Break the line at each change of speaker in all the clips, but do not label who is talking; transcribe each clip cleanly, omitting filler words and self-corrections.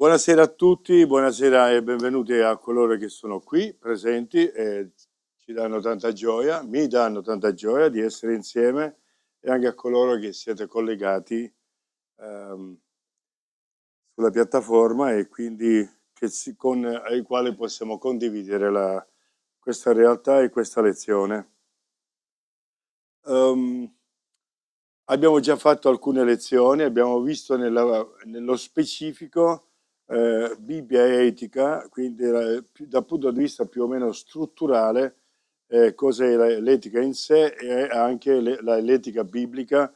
Buonasera a tutti, buonasera e benvenuti a coloro che sono qui presenti e ci danno tanta gioia, mi danno tanta gioia di essere insieme e anche a coloro che siete collegati ehm, sulla piattaforma e quindi con ai quali possiamo condividere questa realtà e questa lezione. Ehm, Abbiamo già fatto alcune lezioni, abbiamo visto nello specifico Bibbia e etica, quindi dal punto di vista più o meno strutturale, cos'è l'etica in sé e anche l'etica biblica,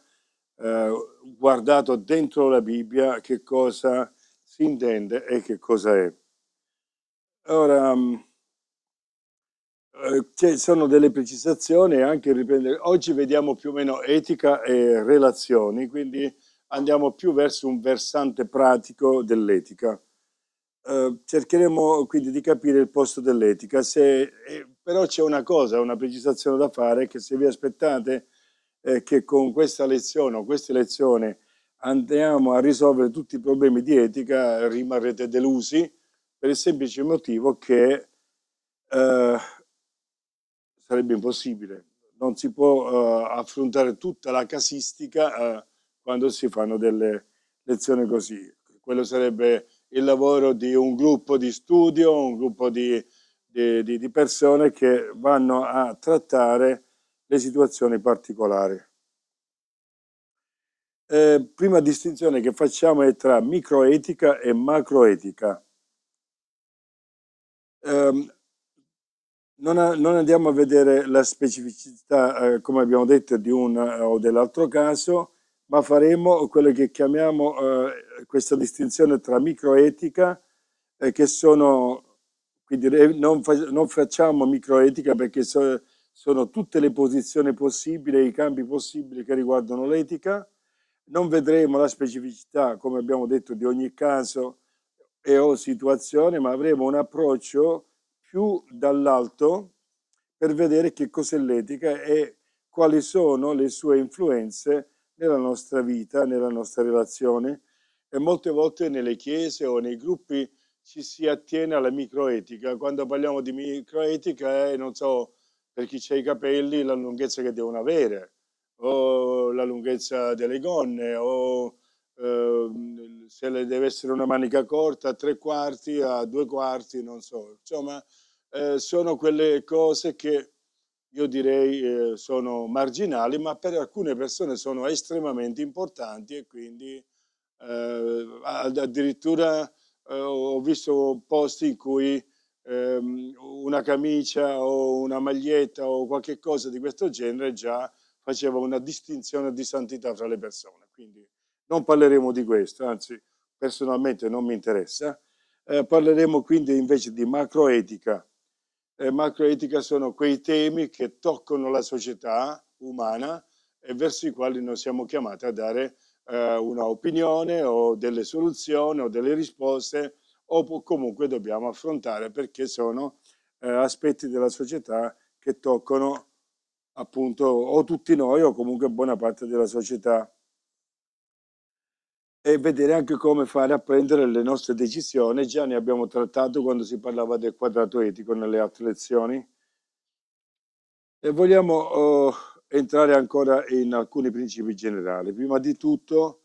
eh, guardato dentro la Bibbia che cosa si intende e che cosa è. Ora, ci sono delle precisazioni e anche riprendere. Oggi vediamo più o meno etica e relazioni, quindi andiamo più verso un versante pratico dell'etica. Cercheremo quindi di capire il posto dell'etica. Però c'è una cosa, una precisazione da fare, che se vi aspettate che con questa lezione o queste lezioni andiamo a risolvere tutti i problemi di etica, rimarrete delusi per il semplice motivo che eh, sarebbe impossibile. Non si può affrontare tutta la casistica quando si fanno delle lezioni così. Quello sarebbe il lavoro di un gruppo di studio, un gruppo di persone che vanno a trattare le situazioni particolari. Prima distinzione che facciamo è tra microetica e macroetica. Ehm, non andiamo a vedere la specificità, come abbiamo detto, di un o dell'altro caso, ma faremo quello che chiamiamo questa distinzione tra microetica, che sono, quindi non facciamo microetica perché sono tutte le posizioni possibili, i campi possibili che riguardano l'etica. Non vedremo la specificità, come abbiamo detto, di ogni caso e o situazione, ma avremo un approccio più dall'alto per vedere che cos'è l'etica e quali sono le sue influenze nella nostra vita, nella nostra relazione. E molte volte nelle chiese o nei gruppi ci si attiene alla microetica. Quando parliamo di microetica è, non so, per chi c'ha i capelli, la lunghezza che devono avere, o la lunghezza delle gonne, o se le deve essere una manica corta a 3/4, a 2/4, non so. Insomma, sono quelle cose che io direi sono marginali, ma per alcune persone sono estremamente importanti e quindi addirittura ho visto posti in cui una camicia o una maglietta o qualche cosa di questo genere già faceva una distinzione di santità fra le persone. Quindi non parleremo di questo, anzi personalmente non mi interessa. Parleremo quindi invece di macroetica. Macroetica sono quei temi che toccano la società umana e verso i quali noi siamo chiamati a dare una opinione o delle soluzioni o delle risposte o comunque dobbiamo affrontare perché sono aspetti della società che toccano appunto o tutti noi o comunque buona parte della società e vedere anche come fare a prendere le nostre decisioni. Già ne abbiamo trattato quando si parlava del quadrato etico nelle altre lezioni. E vogliamo entrare ancora in alcuni principi generali. Prima di tutto,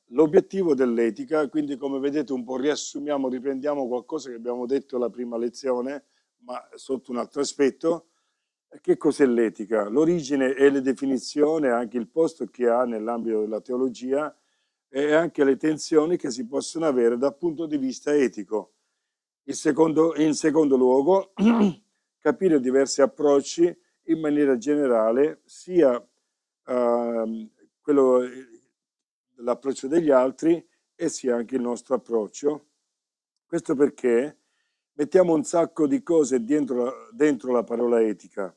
l'obiettivo dell'etica, quindi come vedete un po' riassumiamo, riprendiamo qualcosa che abbiamo detto la prima lezione, ma sotto un altro aspetto. Che cos'è l'etica? L'origine e le definizioni, anche il posto che ha nell'ambito della teologia e anche le tensioni che si possono avere dal punto di vista etico. In secondo luogo, capire diversi approcci in maniera generale, sia quello, l'approccio degli altri e sia anche il nostro approccio. Questo perché mettiamo un sacco di cose dentro la parola etica.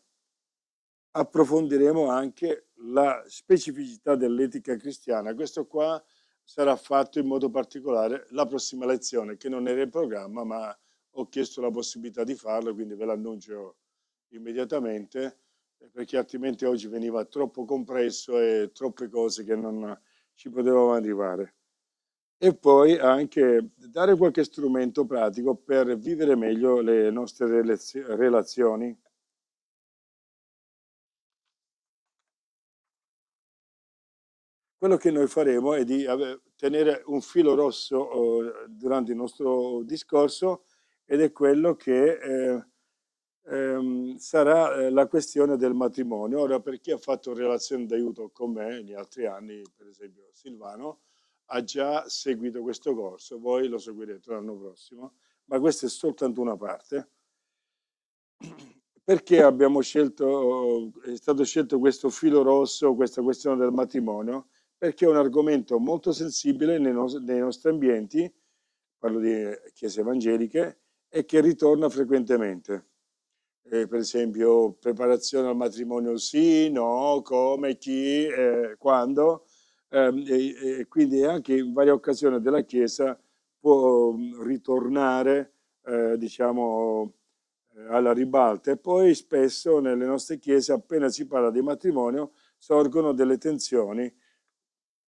Approfondiremo anche la specificità dell'etica cristiana. Questo qua sarà fatto in modo particolare la prossima lezione, che non era in programma, ma ho chiesto la possibilità di farlo, quindi ve l'annuncio immediatamente, perché altrimenti oggi veniva troppo compresso e troppe cose che non ci potevamo arrivare. e poi anche dare qualche strumento pratico per vivere meglio le nostre relazioni. Quello che noi faremo è di tenere un filo rosso durante il nostro discorso ed è quello che sarà la questione del matrimonio. Ora, per chi ha fatto relazione d'aiuto con me negli altri anni, per esempio Silvano, ha già seguito questo corso, voi lo seguirete l'anno prossimo, ma questa è soltanto una parte. Perché abbiamo scelto, è stato scelto questo filo rosso, questa questione del matrimonio? Perché è un argomento molto sensibile nei nostri ambienti, parlo di chiese evangeliche, e che ritorna frequentemente. Per esempio, preparazione al matrimonio sì, no, come, chi, quando, e quindi anche in varie occasioni della Chiesa può ritornare, diciamo, alla ribalta. E poi spesso nelle nostre chiese, appena si parla di matrimonio, sorgono delle tensioni,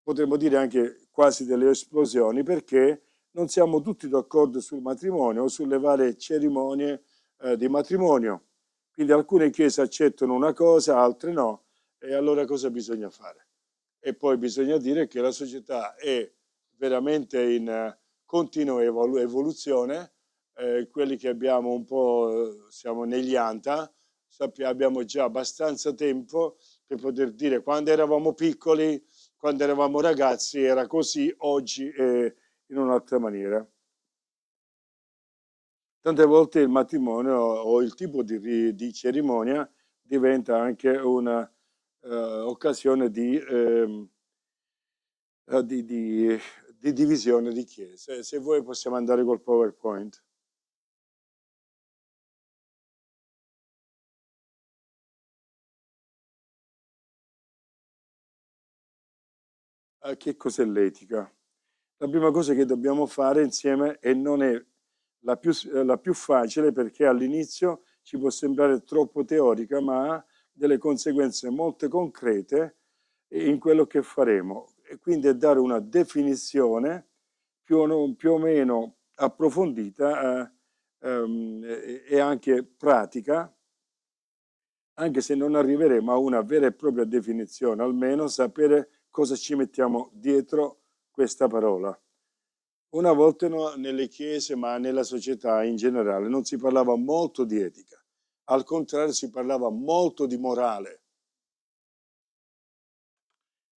potremmo dire anche quasi delle esplosioni, perché non siamo tutti d'accordo sul matrimonio o sulle varie cerimonie di matrimonio. Quindi alcune chiese accettano una cosa, altre no, e allora cosa bisogna fare? E poi bisogna dire che la società è veramente in continua evoluzione, quelli che abbiamo un po', siamo negli anta, abbiamo già abbastanza tempo per poter dire quando eravamo piccoli, quando eravamo ragazzi era così, oggi è in un'altra maniera. Tante volte il matrimonio o il tipo di cerimonia diventa anche una occasione eh, di, di- di divisione di chiese. Se vuoi possiamo andare col PowerPoint. Che cos'è l'etica? La prima cosa che dobbiamo fare insieme, e non è la più facile perché all'inizio ci può sembrare troppo teorica, ma ha delle conseguenze molto concrete in quello che faremo. E quindi è dare una definizione più o meno approfondita e anche pratica, anche se non arriveremo a una vera e propria definizione, almeno sapere cosa ci mettiamo dietro questa parola. Una volta nelle chiese, ma nella società in generale, non si parlava molto di etica, al contrario si parlava molto di morale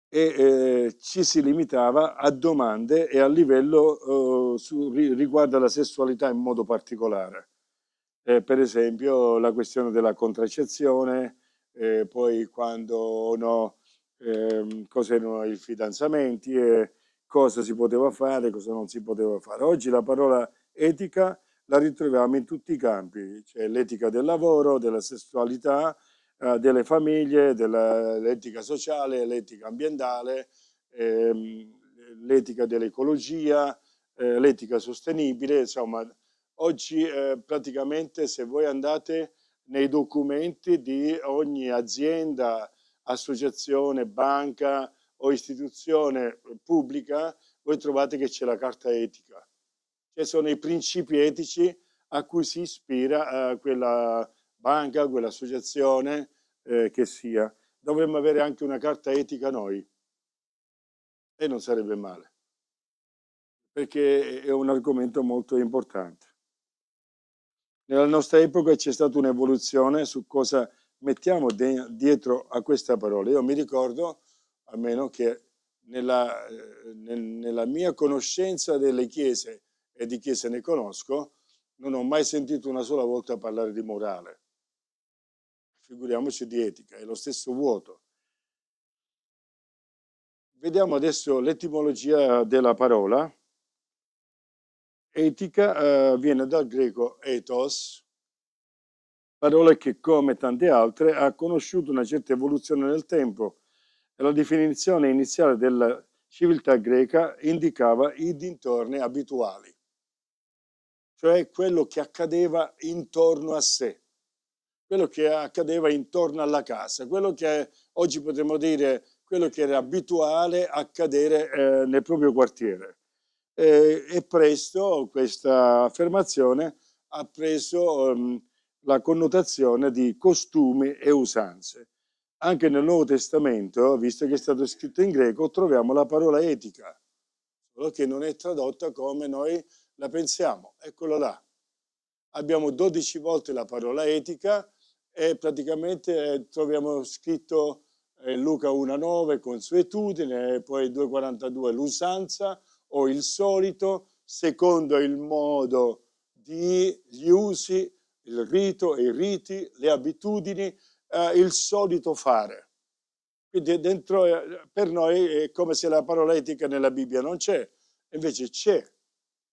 e ci si limitava a domande e a livello riguardo alla sessualità in modo particolare. Per esempio la questione della contraccezione, poi quando no, cos'erano i fidanzamenti, cosa si poteva fare, cosa non si poteva fare. Oggi la parola etica la ritroviamo in tutti i campi, cioè l'etica del lavoro, della sessualità, delle famiglie, dell'etica sociale, l'etica ambientale, l'etica dell'ecologia, l'etica sostenibile, insomma, oggi praticamente se voi andate nei documenti di ogni azienda, associazione, banca o istituzione pubblica, voi trovate che c'è la carta etica, che sono i principi etici a cui si ispira quella banca, quell'associazione che sia. Dovremmo avere anche una carta etica noi e non sarebbe male, perché è un argomento molto importante. Nella nostra epoca c'è stata un'evoluzione su cosa mettiamo dietro a questa parola. Io mi ricordo, almeno, che nella mia conoscenza delle chiese, e di chiese ne conosco, non ho mai sentito una sola volta parlare di morale. Figuriamoci di etica, è lo stesso vuoto. Vediamo adesso l'etimologia della parola. Etica viene dal greco ethos, parola che, come tante altre, ha conosciuto una certa evoluzione nel tempo. La definizione iniziale della civiltà greca indicava i dintorni abituali, cioè quello che accadeva intorno a sé, quello che accadeva intorno alla casa, quello che oggi potremmo dire quello che era abituale accadere nel proprio quartiere. e presto questa affermazione ha preso la connotazione di costumi e usanze. Anche nel Nuovo Testamento, visto che è stato scritto in greco, troviamo la parola etica, solo che non è tradotta come noi la pensiamo. Eccolo là. Abbiamo 12 volte la parola etica e praticamente troviamo scritto Luca 1,9 consuetudine, poi 2,42 l'usanza o il solito, secondo il modo di gli usi, il rito, i riti, le abitudini, il solito fare. Quindi dentro, per noi è come se la parola etica nella Bibbia non c'è, invece c'è,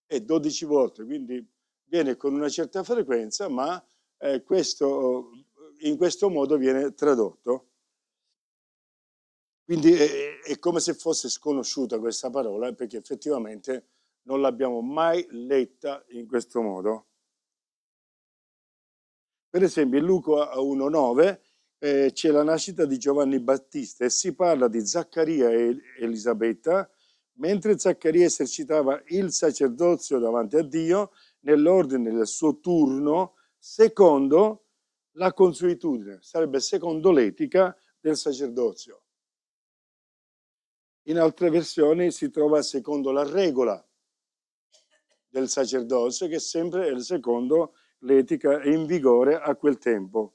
e 12 volte, quindi viene con una certa frequenza, ma in questo modo viene tradotto. Quindi è come se fosse sconosciuta questa parola, perché effettivamente non l'abbiamo mai letta in questo modo. Per esempio in Luca 1,9 c'è la nascita di Giovanni Battista e si parla di Zaccaria e Elisabetta, mentre Zaccaria esercitava il sacerdozio davanti a Dio nell'ordine del suo turno, secondo la consuetudine, sarebbe secondo l'etica del sacerdozio. In altre versioni si trova secondo la regola del sacerdozio, che sempre è secondo l'etica in vigore a quel tempo.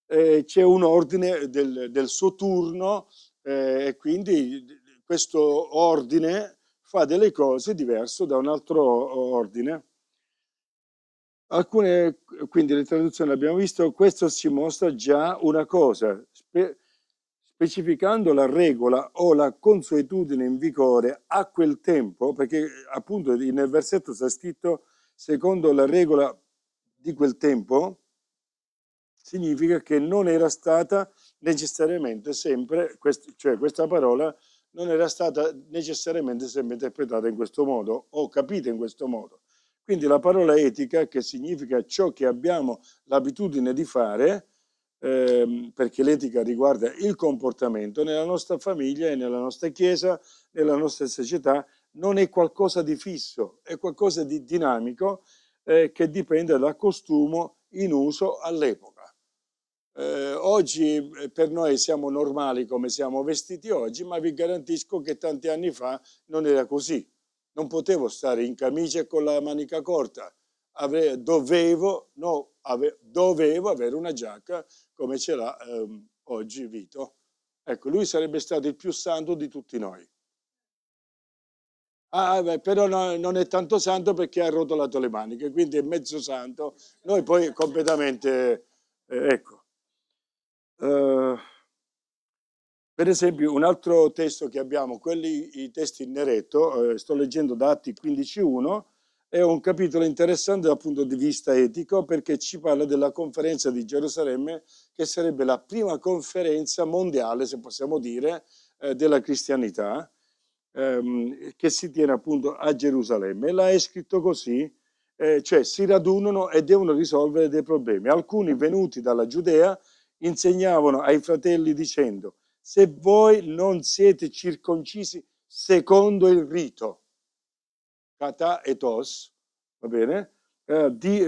C'è un ordine del suo turno e quindi questo ordine fa delle cose diverse da un altro ordine. Alcune, quindi le traduzioni abbiamo visto, questo ci mostra già una cosa, specificando la regola o la consuetudine in vigore a quel tempo, perché appunto nel versetto sta scritto secondo la regola di quel tempo, significa che non era stata necessariamente sempre, cioè questa parola non era stata necessariamente sempre interpretata in questo modo o capita in questo modo. Quindi la parola etica, che significa ciò che abbiamo l'abitudine di fare, perché l'etica riguarda il comportamento nella nostra famiglia e nella nostra chiesa, nella nostra società, non è qualcosa di fisso, è qualcosa di dinamico che dipende dal costume in uso all'epoca. Oggi per noi siamo normali come siamo vestiti oggi, ma vi garantisco che tanti anni fa non era così. Non potevo stare in camicia con la manica corta, dovevo avere una giacca come ce l'ha oggi Vito. Ecco, lui sarebbe stato il più santo di tutti noi. Beh, però non è tanto santo perché ha arrotolato le maniche, quindi è mezzo santo. Noi poi completamente, ecco. Per esempio, un altro testo che abbiamo, i testi in neretto, sto leggendo da Atti 15.1, è un capitolo interessante dal punto di vista etico perché ci parla della conferenza di Gerusalemme, che sarebbe la prima conferenza mondiale, se possiamo dire, della cristianità, che si tiene appunto a Gerusalemme. E là è scritto così, cioè si radunano e devono risolvere dei problemi. Alcuni venuti dalla Giudea insegnavano ai fratelli dicendo: se voi non siete circoncisi secondo il rito, kata etos, va bene, di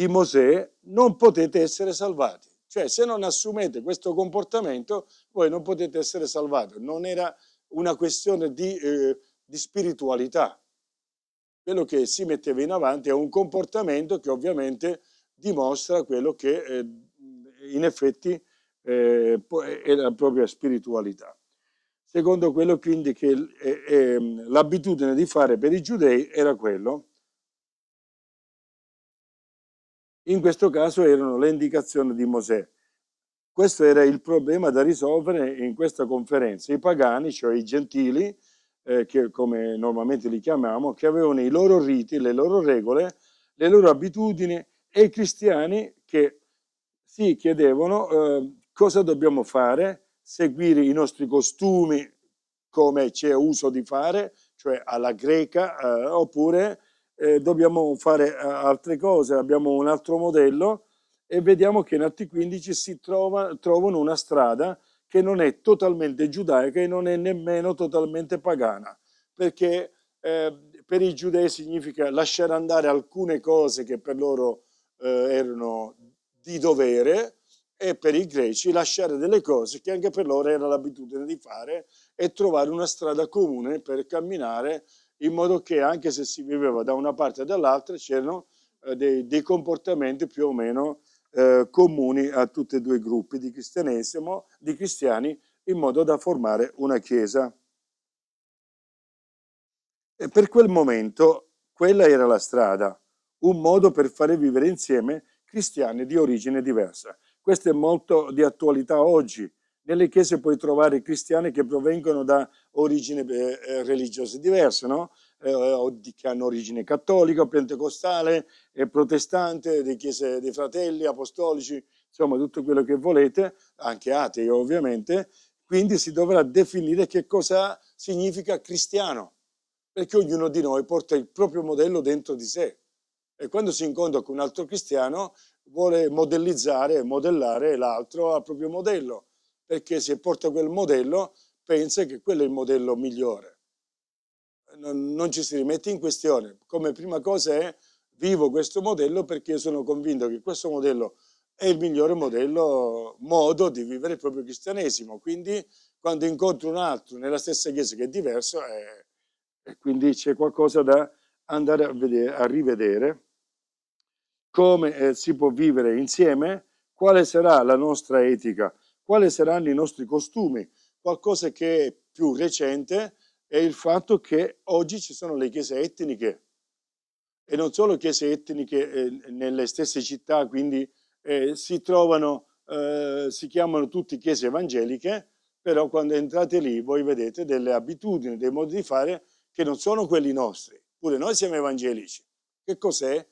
Mosè, non potete essere salvati. Cioè, se non assumete questo comportamento, voi non potete essere salvati. Non era una questione di spiritualità. Quello che si metteva in avanti è un comportamento che ovviamente dimostra quello che in effetti è la propria spiritualità. Secondo quello quindi che l'abitudine di fare per i giudei era quello. In questo caso erano le indicazioni di Mosè. Questo era il problema da risolvere in questa conferenza. I pagani, cioè i gentili, che come normalmente li chiamiamo, che avevano i loro riti, le loro regole, le loro abitudini, e i cristiani che si chiedevano cosa dobbiamo fare, seguire i nostri costumi come c'è uso di fare, cioè alla greca, oppure dobbiamo fare altre cose, abbiamo un altro modello, e vediamo che in Atti 15 trovano una strada che non è totalmente giudaica e non è nemmeno totalmente pagana. perché per i giudei significa lasciare andare alcune cose che per loro erano di dovere, e per i greci lasciare delle cose che anche per loro era l'abitudine di fare, e trovare una strada comune per camminare, in modo che anche se si viveva da una parte e dall'altra c'erano dei comportamenti più o meno comuni a tutti e due i gruppi di cristianesimo, di cristiani, in modo da formare una chiesa. E per quel momento quella era la strada, un modo per fare vivere insieme cristiani di origine diversa. Questo è molto di attualità oggi. Nelle chiese puoi trovare cristiani che provengono da origini religiose diverse, no? Che hanno origine cattolica, pentecostale, protestante, di chiese dei fratelli, apostolici, insomma tutto quello che volete, anche atei ovviamente. Quindi si dovrà definire che cosa significa cristiano, perché ognuno di noi porta il proprio modello dentro di sé, e quando si incontra con un altro cristiano vuole modellare l'altro al proprio modello, perché se porta quel modello pensa che quello è il modello migliore. Non ci si rimette in questione. Come prima cosa è: vivo questo modello perché sono convinto che questo modello è il migliore modo di vivere il proprio cristianesimo. Quindi quando incontro un altro nella stessa chiesa che è diverso, e quindi c'è qualcosa da andare a rivedere, come si può vivere insieme, quale sarà la nostra etica, quali saranno i nostri costumi. Qualcosa che è più recente è il fatto che oggi ci sono le chiese etniche, e non solo chiese etniche nelle stesse città, quindi si trovano, si chiamano tutte chiese evangeliche, però quando entrate lì voi vedete delle abitudini, dei modi di fare che non sono quelli nostri. Pure noi siamo evangelici. Che cos'è?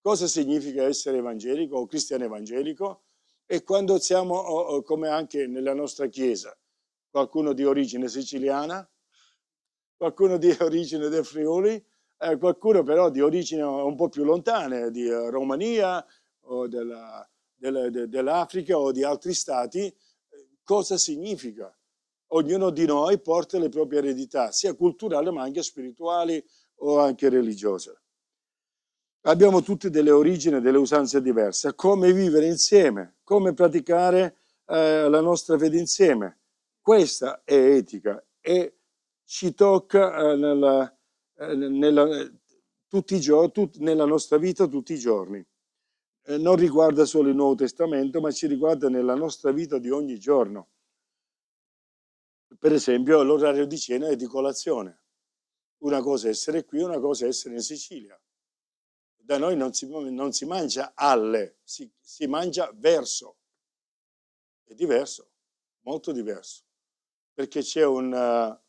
Cosa significa essere evangelico o cristiano evangelico? E quando siamo, come anche nella nostra chiesa, qualcuno di origine siciliana, qualcuno di origine del Friuli, qualcuno però di origine un po' più lontane, di Romania o dell'Africa o di altri stati. Cosa significa? Ognuno di noi porta le proprie eredità, sia culturali ma anche spirituali o anche religiose. Abbiamo tutti delle origini, delle usanze diverse. Come vivere insieme, come praticare la nostra fede insieme. Questa è etica e ci tocca nella nostra vita tutti i giorni. Non riguarda solo il Nuovo Testamento, ma ci riguarda nella nostra vita di ogni giorno. Per esempio, l'orario di cena e di colazione. Una cosa è essere qui, una cosa è essere in Sicilia. Da noi non si mangia alle, si mangia verso. È diverso, molto diverso, perché c'è come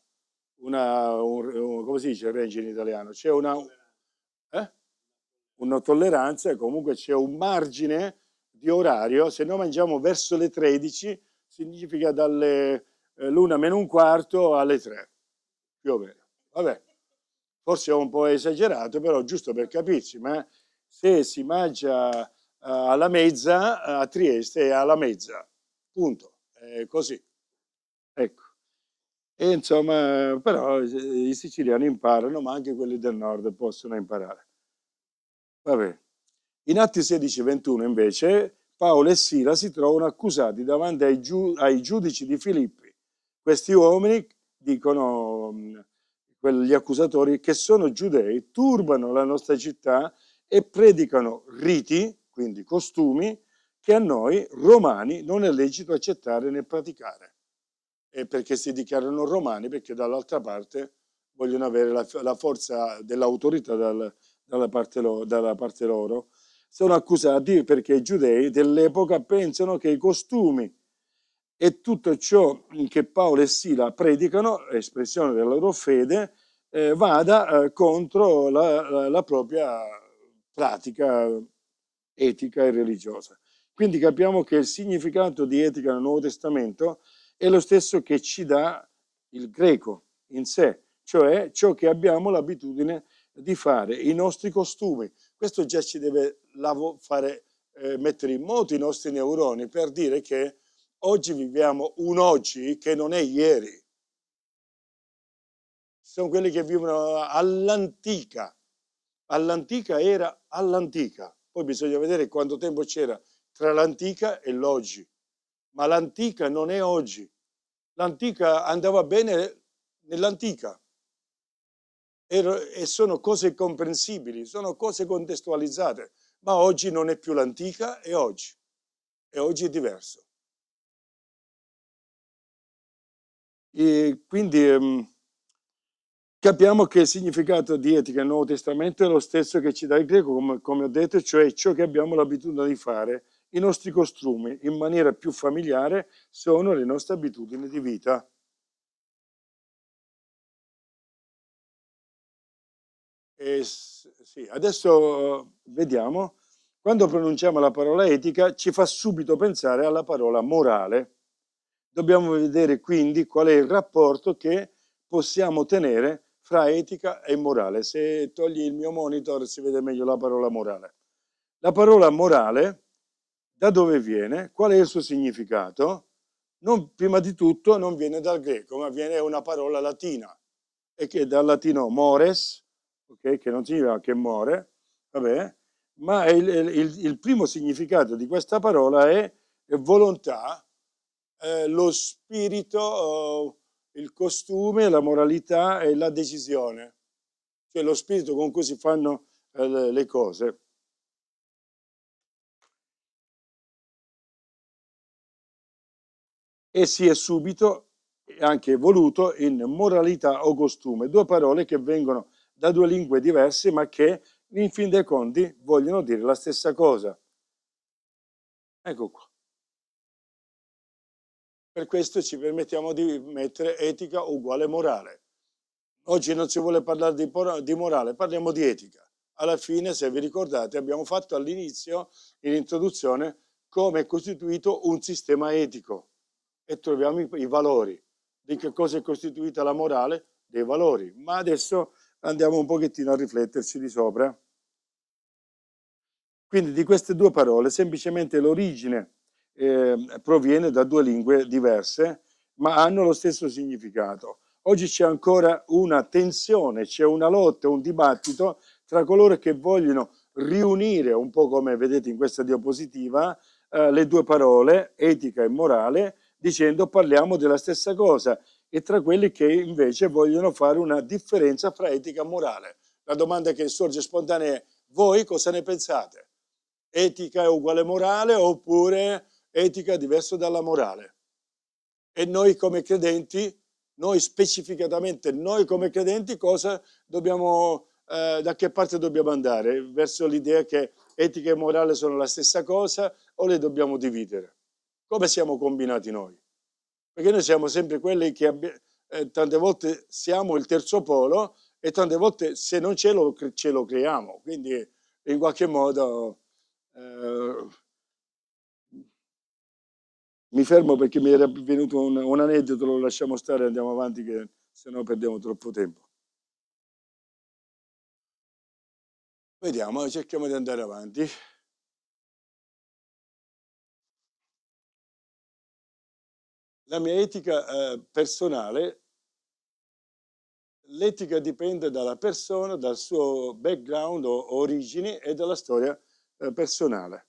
si dice regge in italiano? C'è eh? Una tolleranza, e comunque c'è un margine di orario. Se noi mangiamo verso le 13, significa dalle l'una meno un quarto alle 3, più o meno. Vabbè, forse è un po' esagerato, però giusto per capirci, ma se si mangia alla mezza, a Trieste è alla mezza, punto, è così, ecco. E insomma, però i siciliani imparano, ma anche quelli del nord possono imparare. Vabbè. In Atti 16:21 invece Paolo e Sila si trovano accusati davanti ai giudici di Filippi. Questi uomini, dicono gli accusatori, che sono giudei, turbano la nostra città e predicano riti, quindi costumi, che a noi romani non è lecito accettare né praticare. E perché si dichiarano romani? Perché dall'altra parte vogliono avere la forza dell'autorità dalla parte loro. Sono accusati perché i giudei dell'epoca pensano che i costumi e tutto ciò che Paolo e Sila predicano, espressione della loro fede, vada contro la propria pratica etica e religiosa. Quindi capiamo che il significato di etica nel Nuovo Testamento è lo stesso che ci dà il greco in sé, cioè ciò che abbiamo l'abitudine di fare, i nostri costumi. Questo già ci deve mettere in moto i nostri neuroni per dire che oggi viviamo un oggi che non è ieri. sono quelli che vivono all'antica. All'antica era all'antica. Poi bisogna vedere quanto tempo c'era tra l'antica e l'oggi. Ma l'antica non è oggi. L'antica andava bene nell'antica. E sono cose comprensibili, sono cose contestualizzate. Ma oggi non è più l'antica, è oggi. E oggi è diverso. E quindi capiamo che il significato di etica nel Nuovo Testamento è lo stesso che ci dà il greco, come ho detto, cioè ciò che abbiamo l'abitudine di fare. I nostri costumi, in maniera più familiare, sono le nostre abitudini di vita. Sì, adesso vediamo, quando pronunciamo la parola etica ci fa subito pensare alla parola morale. Dobbiamo vedere quindi qual è il rapporto che possiamo tenere fra etica e morale. Se togli il mio monitor si vede meglio la parola morale. La parola morale, da dove viene? Qual è il suo significato? Prima di tutto non viene dal greco, ma viene una parola latina, e che è dal latino mores, okay, che non significa che muore, vabbè, ma il primo significato di questa parola è volontà, lo spirito, il costume, la moralità e la decisione, cioè lo spirito con cui si fanno le cose. E si è subito anche evoluto in moralità o costume, due parole che vengono da due lingue diverse ma che in fin dei conti vogliono dire la stessa cosa. Ecco qua. Per questo ci permettiamo di mettere etica uguale morale. Oggi non si vuole parlare di morale, parliamo di etica. Alla fine, se vi ricordate, abbiamo fatto all'inizio, in introduzione, come è costituito un sistema etico e troviamo i valori. Di che cosa è costituita la morale? Dei valori. Ma adesso andiamo un pochettino a rifletterci di sopra. Quindi di queste due parole semplicemente l'origine proviene da due lingue diverse, ma hanno lo stesso significato. Oggi c'è ancora una tensione, c'è una lotta, un dibattito tra coloro che vogliono riunire, un po' come vedete in questa diapositiva, le due parole, etica e morale, dicendo parliamo della stessa cosa, e tra quelli che invece vogliono fare una differenza fra etica e morale. La domanda che sorge spontanea è: voi cosa ne pensate? Etica è uguale morale oppure etica è diverso dalla morale? E noi come credenti, noi specificatamente, noi come credenti cosa dobbiamo, da che parte dobbiamo andare? Verso l'idea che etica e morale sono la stessa cosa o le dobbiamo dividere? Come siamo combinati noi? Perché noi siamo sempre quelli che tante volte siamo il terzo polo e tante volte se non ce lo creiamo, quindi in qualche modo eh, mi fermo perché mi era venuto un aneddoto, lo lasciamo stare, andiamo avanti che se no perdiamo troppo tempo. Vediamo, cerchiamo di andare avanti. La mia etica personale, l'etica dipende dalla persona, dal suo background o origini e dalla storia personale.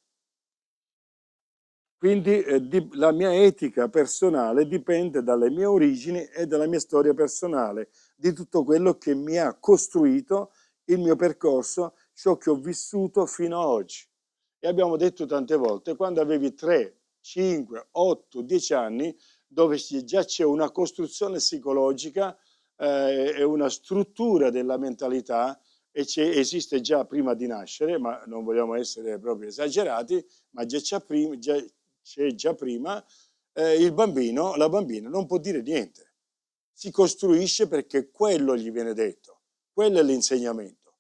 Quindi la mia etica personale dipende dalle mie origini e dalla mia storia personale, di tutto quello che mi ha costruito il mio percorso, ciò che ho vissuto fino ad oggi. E abbiamo detto tante volte, quando avevi 3, 5, 8, 10 anni, dove già c'è una costruzione psicologica e una struttura della mentalità, e esiste già prima di nascere, ma non vogliamo essere proprio esagerati, ma c'è già prima, il bambino, la bambina non può dire niente, si costruisce perché quello gli viene detto, quello è l'insegnamento,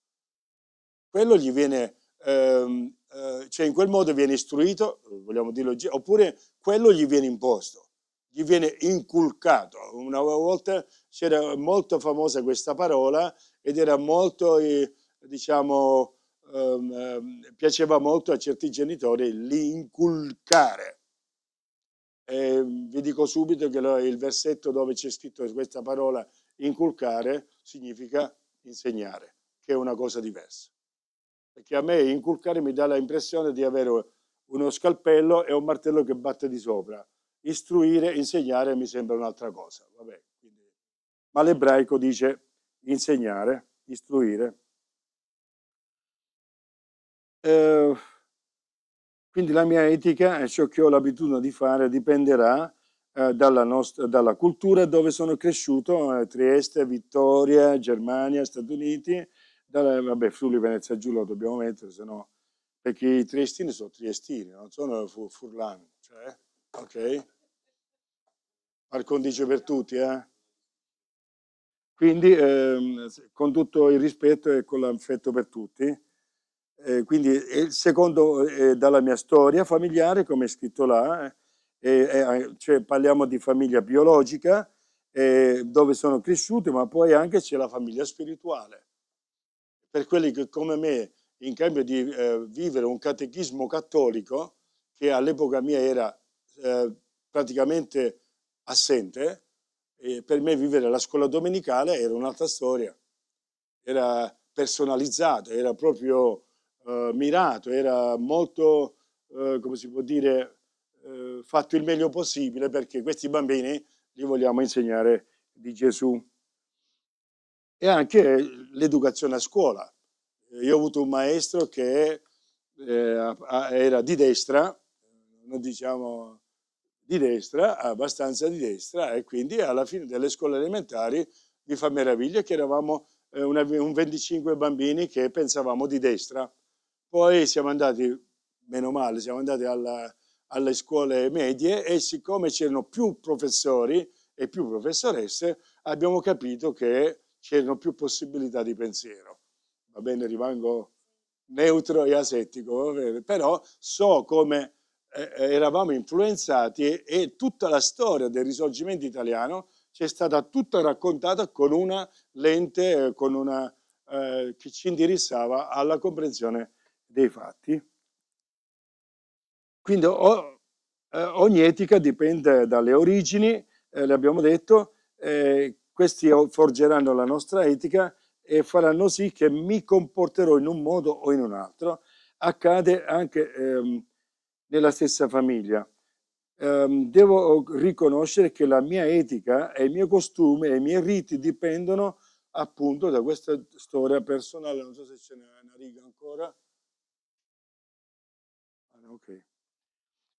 quello gli viene, cioè in quel modo viene istruito, vogliamo dirlo, oppure quello gli viene imposto, gli viene inculcato. Una volta c'era molto famosa questa parola ed era molto, diciamo, piaceva molto a certi genitori l'inculcare. Vi dico subito che il versetto dove c'è scritto questa parola inculcare significa insegnare, che è una cosa diversa. Perché a me inculcare mi dà l'impressione di avere uno scalpello e un martello che batte di sopra. Istruire, insegnare mi sembra un'altra cosa. Vabbè, quindi... Ma l'ebraico dice insegnare, istruire. Quindi la mia etica e ciò che ho l'abitudine di fare dipenderà dalla cultura dove sono cresciuto, Trieste, Vittoria, Germania, Stati Uniti, vabbè, Friuli Venezia Giulia lo dobbiamo mettere, se no, perché i triestini sono triestini, non sono furlani, cioè, ok? Par condicio per tutti, eh? Quindi, con tutto il rispetto e con l'affetto per tutti, quindi il secondo dalla mia storia familiare, come è scritto là, cioè parliamo di famiglia biologica, dove sono cresciuto, ma poi anche c'è la famiglia spirituale. Per quelli che come me, in cambio di vivere un catechismo cattolico, che all'epoca mia era praticamente assente, per me vivere la scuola domenicale era un'altra storia, era personalizzato, era proprio mirato, era molto, come si può dire, fatto il meglio possibile perché questi bambini li vogliamo insegnare di Gesù. E anche l'educazione a scuola. Io ho avuto un maestro che era di destra, non diciamo di destra, abbastanza di destra, e quindi alla fine delle scuole elementari vi fa meraviglia che eravamo un 25 bambini che pensavamo di destra. Poi siamo andati, meno male, siamo andati alle scuole medie e siccome c'erano più professori e più professoresse, abbiamo capito che c'erano più possibilità di pensiero. Va bene, rimango neutro e asettico, va bene? Però so come eravamo influenzati e tutta la storia del risorgimento italiano ci è stata tutta raccontata con una lente, che ci indirizzava alla comprensione dei fatti. Quindi ogni etica dipende dalle origini, l'abbiamo detto, questi forgeranno la nostra etica e faranno sì che mi comporterò in un modo o in un altro. Accade anche nella stessa famiglia. Devo riconoscere che la mia etica e il mio costume e i miei riti dipendono appunto da questa storia personale. Non so se ce n'è una riga ancora. Ok.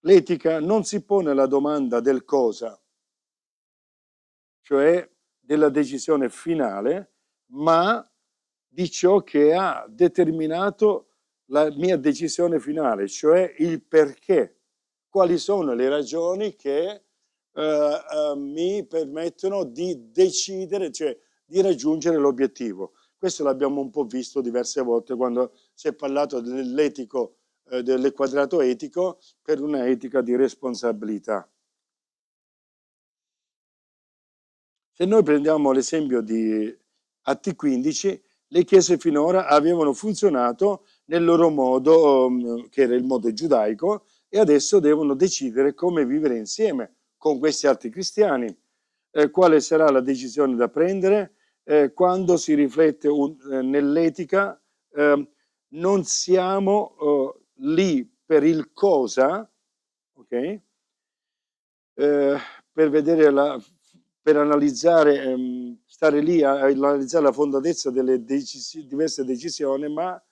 L'etica non si pone la domanda del cosa, cioè della decisione finale, ma di ciò che ha determinato la mia decisione finale, cioè il perché, quali sono le ragioni che mi permettono di decidere, cioè di raggiungere l'obiettivo. Questo l'abbiamo un po' visto diverse volte quando si è parlato dell'etico, del quadrato etico per una etica di responsabilità. Se noi prendiamo l'esempio di Atti 15, le chiese finora avevano funzionato nel loro modo, che era il modo giudaico, e adesso devono decidere come vivere insieme con questi altri cristiani. Quale sarà la decisione da prendere? Quando si riflette nell'etica, non siamo lì per il cosa, ok? Per vedere per analizzare, stare lì a analizzare la fondatezza delle diverse decisioni, ma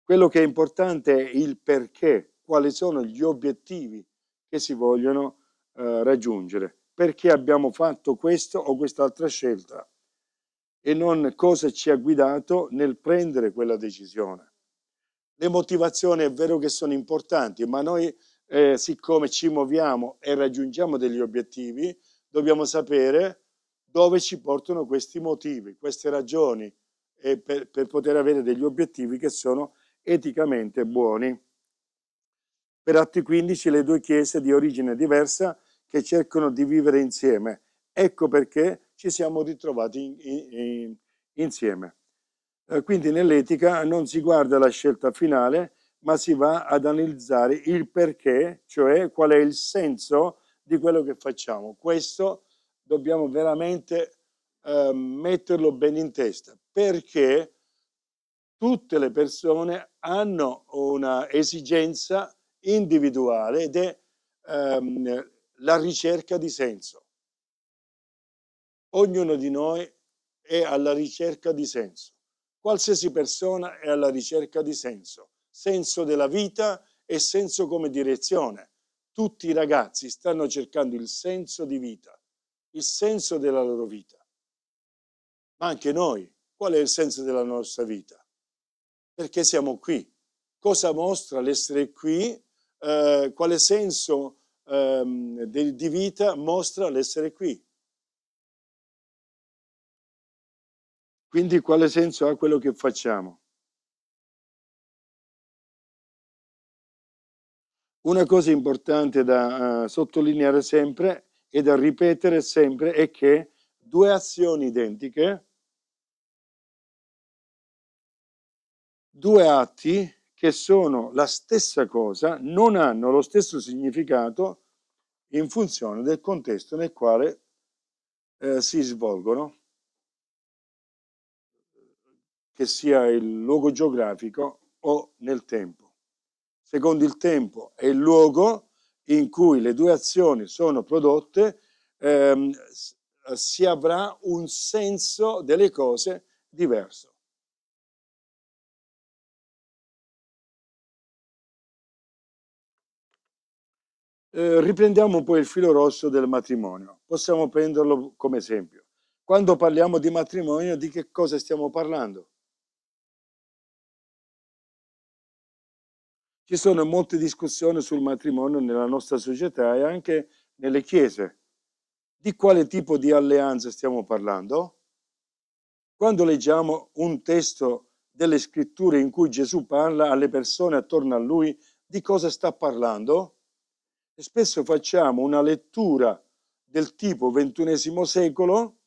quello che è importante è il perché, quali sono gli obiettivi che si vogliono raggiungere, perché abbiamo fatto questo o quest'altra scelta e non cosa ci ha guidato nel prendere quella decisione. Le motivazioni è vero che sono importanti, ma noi siccome ci muoviamo e raggiungiamo degli obiettivi, dobbiamo sapere dove ci portano questi motivi, queste ragioni, per poter avere degli obiettivi che sono eticamente buoni. Per Atti 15 le due chiese di origine diversa che cercano di vivere insieme. Ecco perché ci siamo ritrovati insieme. Quindi nell'etica non si guarda la scelta finale, ma si va ad analizzare il perché, cioè qual è il senso di quello che facciamo. Questo dobbiamo veramente metterlo bene in testa, perché tutte le persone hanno una esigenza individuale ed è la ricerca di senso. Ognuno di noi è alla ricerca di senso. Qualsiasi persona è alla ricerca di senso, senso della vita e senso come direzione. Tutti i ragazzi stanno cercando il senso di vita, il senso della loro vita. Ma anche noi, qual è il senso della nostra vita? Perché siamo qui? Cosa mostra l'essere qui? Quale senso di vita mostra l'essere qui? Quindi quale senso ha quello che facciamo? Una cosa importante da sottolineare sempre e da ripetere sempre è che due azioni identiche, due atti che sono la stessa cosa, non hanno lo stesso significato in funzione del contesto nel quale si svolgono, che sia il luogo geografico o nel tempo. Secondo il tempo e il luogo in cui le due azioni sono prodotte, si avrà un senso delle cose diverso. Riprendiamo un po' il filo rosso del matrimonio. Possiamo prenderlo come esempio. Quando parliamo di matrimonio, di che cosa stiamo parlando? Ci sono molte discussioni sul matrimonio nella nostra società e anche nelle chiese. Di quale tipo di alleanza stiamo parlando? Quando leggiamo un testo delle scritture in cui Gesù parla alle persone attorno a lui, di cosa sta parlando? E spesso facciamo una lettura del tipo XXI secolo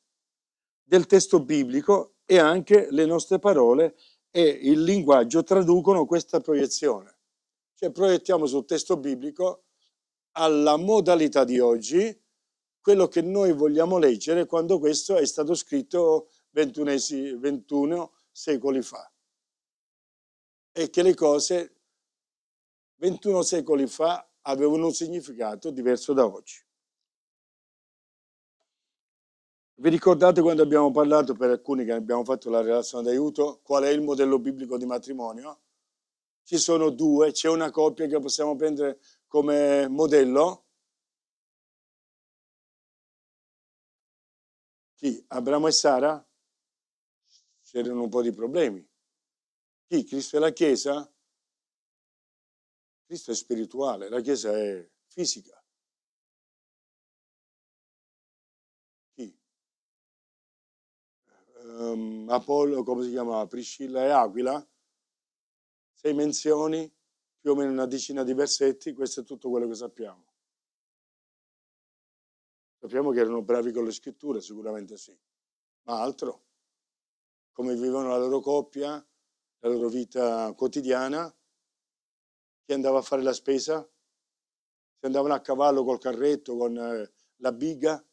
del testo biblico e anche le nostre parole e il linguaggio traducono questa proiezione. Cioè proiettiamo sul testo biblico alla modalità di oggi quello che noi vogliamo leggere quando questo è stato scritto 21 secoli fa e che le cose 21 secoli fa avevano un significato diverso da oggi. Vi ricordate quando abbiamo parlato, per alcuni che abbiamo fatto la relazione d'aiuto, qual è il modello biblico di matrimonio? Ci sono due, c'è una coppia che possiamo prendere come modello. Chi? Abramo e Sara? C'erano un po' di problemi. Chi? Cristo e la Chiesa? Cristo è spirituale, la Chiesa è fisica. Chi? Apollo, come si chiamava? Priscilla e Aquila? 6 menzioni, più o meno una decina di versetti, questo è tutto quello che sappiamo. Sappiamo che erano bravi con le scritture, sicuramente sì, ma altro? Come vivevano la loro coppia, la loro vita quotidiana? Chi andava a fare la spesa? Si andavano a cavallo col carretto, con la biga?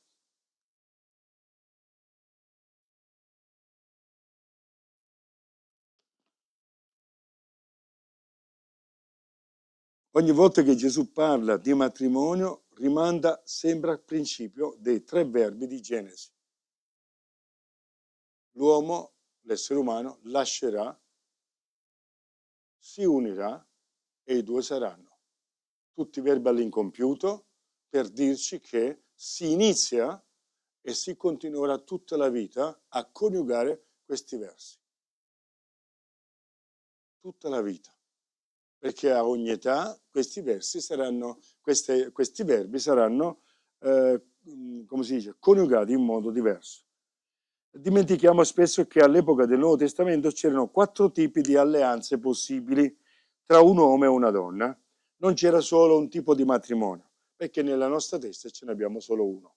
Ogni volta che Gesù parla di matrimonio, rimanda sempre al principio dei 3 verbi di Genesi. L'uomo, l'essere umano, lascerà, si unirà e i due saranno. Tutti verbi all'incompiuto per dirci che si inizia e si continuerà tutta la vita a coniugare questi versi. Tutta la vita. Perché a ogni età questi versi saranno, questi verbi saranno, come si dice, coniugati in modo diverso. Dimentichiamo spesso che all'epoca del Nuovo Testamento c'erano 4 tipi di alleanze possibili tra un uomo e una donna. Non c'era solo un tipo di matrimonio, perché nella nostra testa ce ne abbiamo solo uno.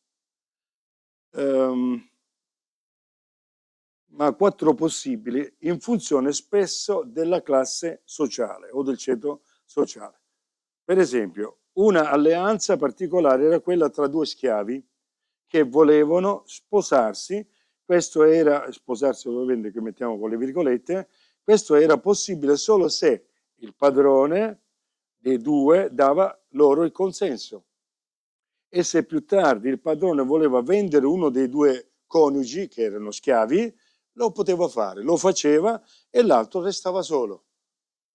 Ma 4 possibili in funzione spesso della classe sociale o del ceto sociale. Per esempio, una alleanza particolare era quella tra 2 schiavi che volevano sposarsi questo era, sposarsi ovviamente che mettiamo con le virgolette, questo era possibile solo se il padrone dei due dava loro il consenso. E se più tardi il padrone voleva vendere uno dei due coniugi, che erano schiavi, lo poteva fare, lo faceva e l'altro restava solo.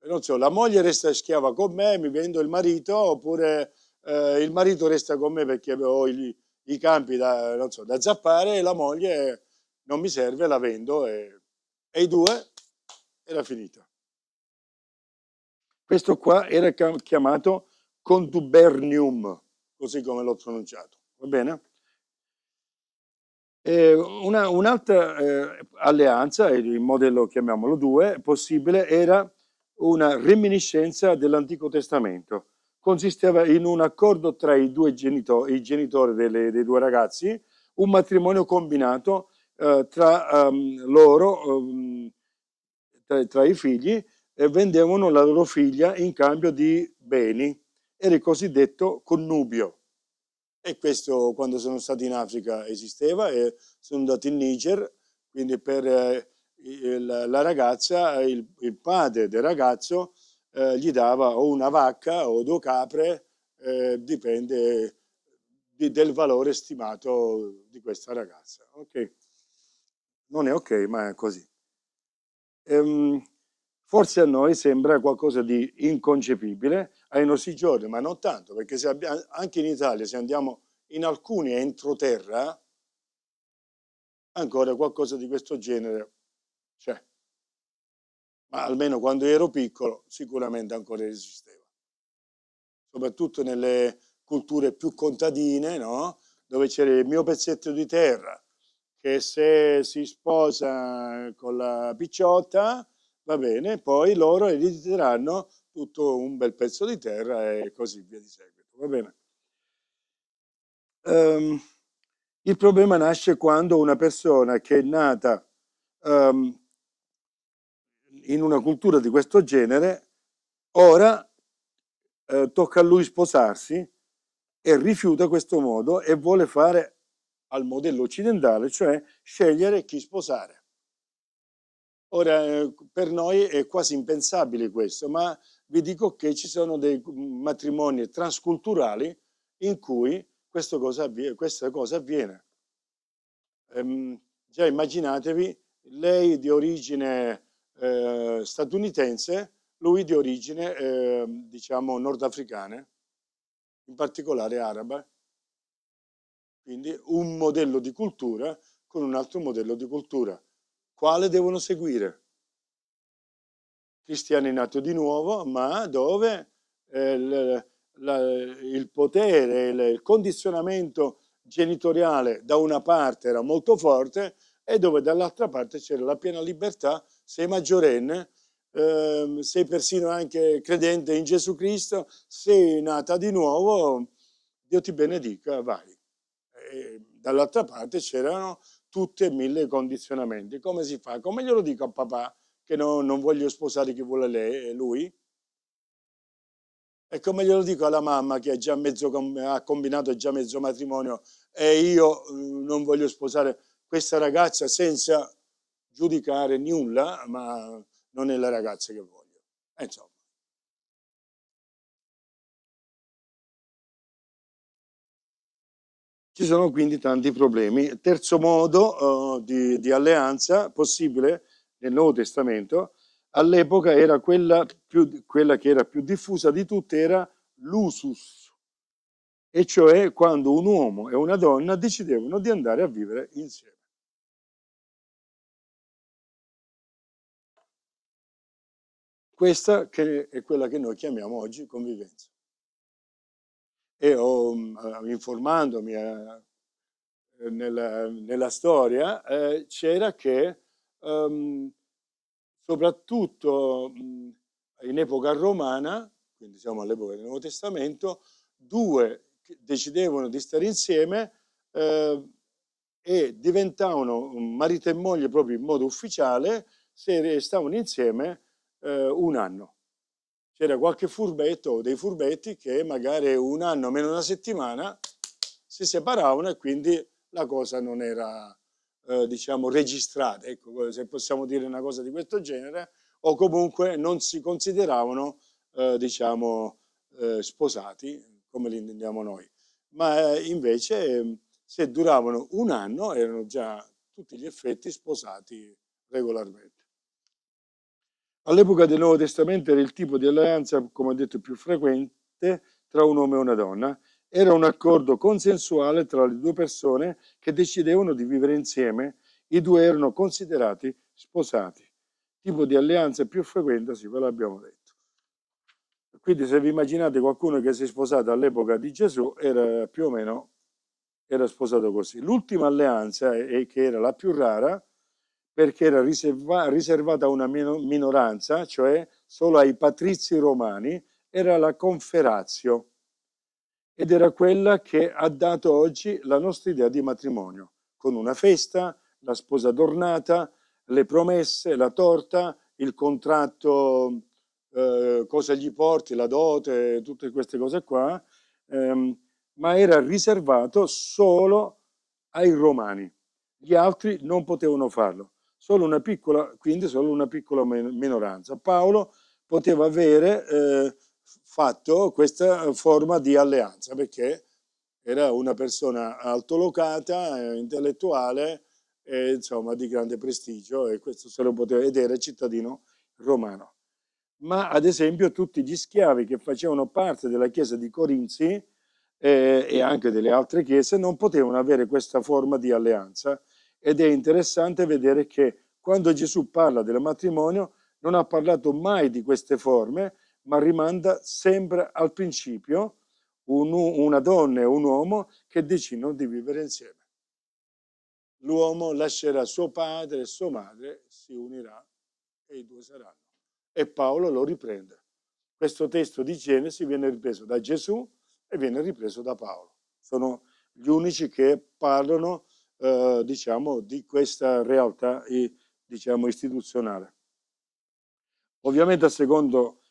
Non so, la moglie resta schiava con me, mi vendo il marito, oppure il marito resta con me perché ho i campi da, non so, da zappare e la moglie non mi serve, la vendo e i due era finita. Questo qua era chiamato contubernium, così come l'ho pronunciato, va bene? Un'altra alleanza, il modello chiamiamolo 2, possibile, era una reminiscenza dell'Antico Testamento. Consisteva in un accordo tra i genitori dei due ragazzi, un matrimonio combinato tra loro, tra i figli, e vendevano la loro figlia in cambio di beni. Era il cosiddetto connubio. E questo quando sono stato in Africa esisteva e sono andato in Niger, quindi per la ragazza, il padre del ragazzo gli dava o una vacca o due capre, dipende del valore stimato di questa ragazza. Ok? Non è ok, ma è così. Ehm, Forse a noi sembra qualcosa di inconcepibile ai nostri giorni, ma non tanto, perché se anche in Italia, se andiamo in alcuni entroterra, ancora qualcosa di questo genere c'è. Ma almeno quando ero piccolo sicuramente ancora esisteva. Soprattutto nelle culture più contadine, no? Dove c'era il mio pezzetto di terra, che se si sposa con la picciotta, va bene, poi loro erediteranno tutto un bel pezzo di terra e così via di seguito, va bene? Ehm, il problema nasce quando una persona che è nata ehm, in una cultura di questo genere, ora tocca a lui sposarsi e rifiuta questo modo e vuole fare al modello occidentale, cioè scegliere chi sposare. Ora, per noi è quasi impensabile questo, ma vi dico che ci sono dei matrimoni transculturali in cui questa cosa avviene. Già immaginatevi, lei di origine statunitense, lui di origine, diciamo, nordafricana, in particolare araba, quindi un modello di cultura con un altro modello di cultura. Quale devono seguire? Cristiani nato di nuovo, ma dove il potere, il condizionamento genitoriale da una parte era molto forte e dove dall'altra parte c'era la piena libertà, sei maggiorenne, sei persino anche credente in Gesù Cristo, sei nata di nuovo, Dio ti benedica, vai. Dall'altra parte c'erano tutti e mille condizionamenti. Come si fa? Come glielo dico a papà che non voglio sposare chi vuole lei, lui? E come glielo dico alla mamma che ha combinato già mezzo matrimonio e io non voglio sposare questa ragazza senza giudicare nulla, ma non è la ragazza che voglio. Insomma. Ci sono quindi tanti problemi. Terzo modo di alleanza possibile nel Nuovo Testamento, all'epoca era quella che era più diffusa di tutte, era l'usus, e cioè quando un uomo e una donna decidevano di andare a vivere insieme. Questa che è quella che noi chiamiamo oggi convivenza. E informandomi nella storia, c'era che soprattutto in epoca romana, quindi siamo all'epoca del Nuovo Testamento, due decidevano di stare insieme e diventavano marito e moglie proprio in modo ufficiale se stavano insieme un anno. C'era qualche furbetto o dei furbetti che magari un anno meno una settimana si separavano e quindi la cosa non era diciamo, registrate, ecco, se possiamo dire una cosa di questo genere, o comunque non si consideravano, diciamo, sposati, come li intendiamo noi. Ma invece, se duravano un anno, erano già tutti gli effetti sposati regolarmente. All'epoca del Nuovo Testamento era il tipo di alleanza, come ho detto, più frequente tra un uomo e una donna. Era un accordo consensuale tra le due persone che decidevano di vivere insieme. I due erano considerati sposati. Tipo di alleanza più frequente, sì, ve l'abbiamo detto. Quindi se vi immaginate qualcuno che si è sposato all'epoca di Gesù, era più o meno era sposato così. L'ultima alleanza, e che era la più rara, perché era riservata a una minoranza, cioè solo ai patrizi romani, era la conferazio, ed era quella che ha dato oggi la nostra idea di matrimonio, con una festa, la sposa adornata, le promesse, la torta, il contratto, cosa gli porti, la dote, tutte queste cose qua, ehm, ma era riservato solo ai romani. Gli altri non potevano farlo, solo una piccola, quindi solo una piccola minoranza. Paolo poteva avere fatto questa forma di alleanza perché era una persona altolocata, intellettuale e insomma di grande prestigio, e questo se lo poteva, ed era cittadino romano. Ma ad esempio tutti gli schiavi che facevano parte della chiesa di Corinzi, e anche delle altre chiese, non potevano avere questa forma di alleanza, ed è interessante vedere che quando Gesù parla del matrimonio non ha parlato mai di queste forme, ma rimanda sempre al principio, una donna e un uomo che decidono di vivere insieme. L'uomo lascerà suo padre e sua madre, si unirà e i due saranno. E Paolo lo riprende. Questo testo di Genesi viene ripreso da Gesù e viene ripreso da Paolo. Sono gli unici che parlano, diciamo, di questa realtà, diciamo, istituzionale. Ovviamente, a secondo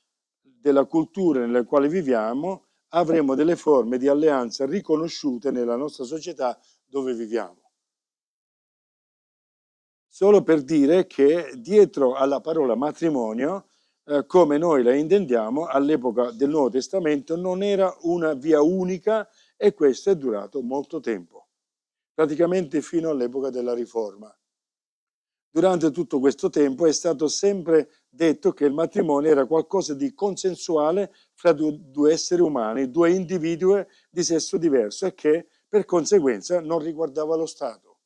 della cultura nella quale viviamo, avremo delle forme di alleanza riconosciute nella nostra società dove viviamo. Solo per dire che dietro alla parola matrimonio, come noi la intendiamo, all'epoca del Nuovo Testamento non era una via unica, e questo è durato molto tempo, praticamente fino all'epoca della Riforma. Durante tutto questo tempo è stato sempre detto che il matrimonio era qualcosa di consensuale fra due esseri umani, due individui di sesso diverso, e che per conseguenza non riguardava lo Stato.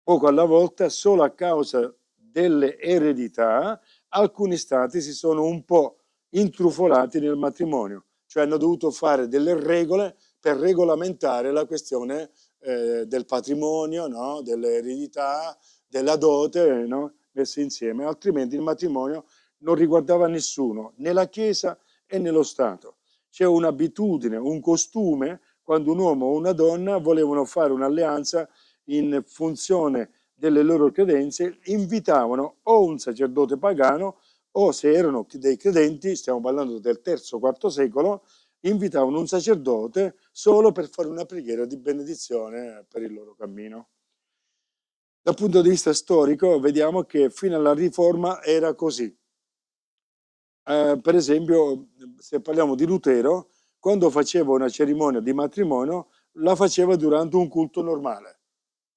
Poco alla volta, solo a causa delle eredità, alcuni stati si sono un po' intrufolati nel matrimonio, cioè hanno dovuto fare delle regole per regolamentare la questione del patrimonio, no? Delle eredità, della dote, no? Messe insieme, altrimenti il matrimonio non riguardava nessuno, né la Chiesa e né lo Stato. C'è un'abitudine, un costume, quando un uomo o una donna volevano fare un'alleanza in funzione delle loro credenze, invitavano o un sacerdote pagano, o se erano dei credenti, stiamo parlando del III-IV secolo, invitavano un sacerdote solo per fare una preghiera di benedizione per il loro cammino. Dal punto di vista storico vediamo che fino alla Riforma era così. Per esempio, se parliamo di Lutero, quando faceva una cerimonia di matrimonio, la faceva durante un culto normale.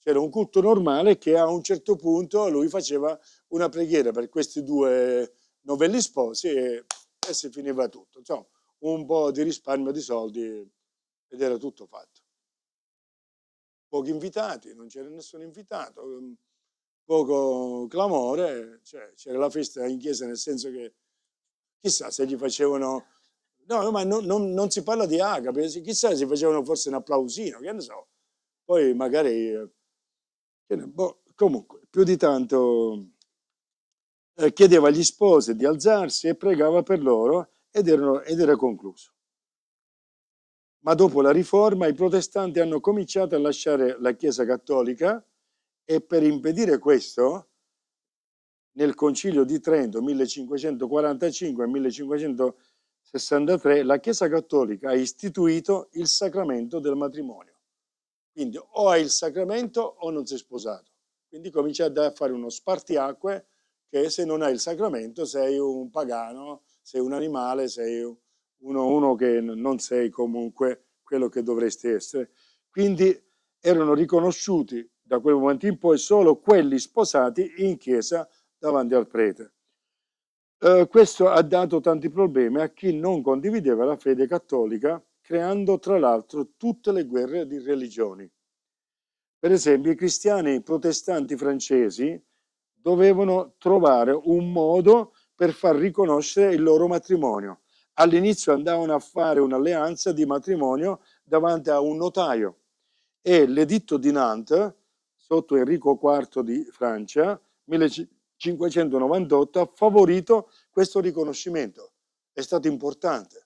C'era un culto normale che a un certo punto lui faceva una preghiera per questi due novelli sposi, e si finiva tutto. Insomma, un po' di risparmio di soldi ed era tutto fatto. Pochi invitati, non c'era nessun invitato, poco clamore, cioè, c'era la festa in chiesa, nel senso che chissà se gli facevano... No, ma non si parla di agape, chissà se facevano forse un applausino, che ne so. Poi magari... boh, comunque, più di tanto chiedeva agli sposi di alzarsi e pregava per loro, ed era concluso. Ma dopo la Riforma i protestanti hanno cominciato a lasciare la Chiesa cattolica, e per impedire questo, nel Concilio di Trento 1545-1563, la Chiesa cattolica ha istituito il sacramento del matrimonio. Quindi o hai il sacramento o non sei sposato. Quindi cominci a fare uno spartiacque che se non hai il sacramento sei un pagano, sei un animale, sei uno che non sei comunque quello che dovresti essere. Quindi erano riconosciuti da quel momento in poi solo quelli sposati in chiesa davanti al prete. Questo ha dato tanti problemi a chi non condivideva la fede cattolica, creando tra l'altro tutte le guerre di religioni. Per esempio, i cristiani protestanti francesi dovevano trovare un modo per far riconoscere il loro matrimonio. All'inizio andavano a fare un'alleanza di matrimonio davanti a un notaio e l'editto di Nantes, sotto Enrico IV di Francia, 1598, ha favorito questo riconoscimento. È stato importante.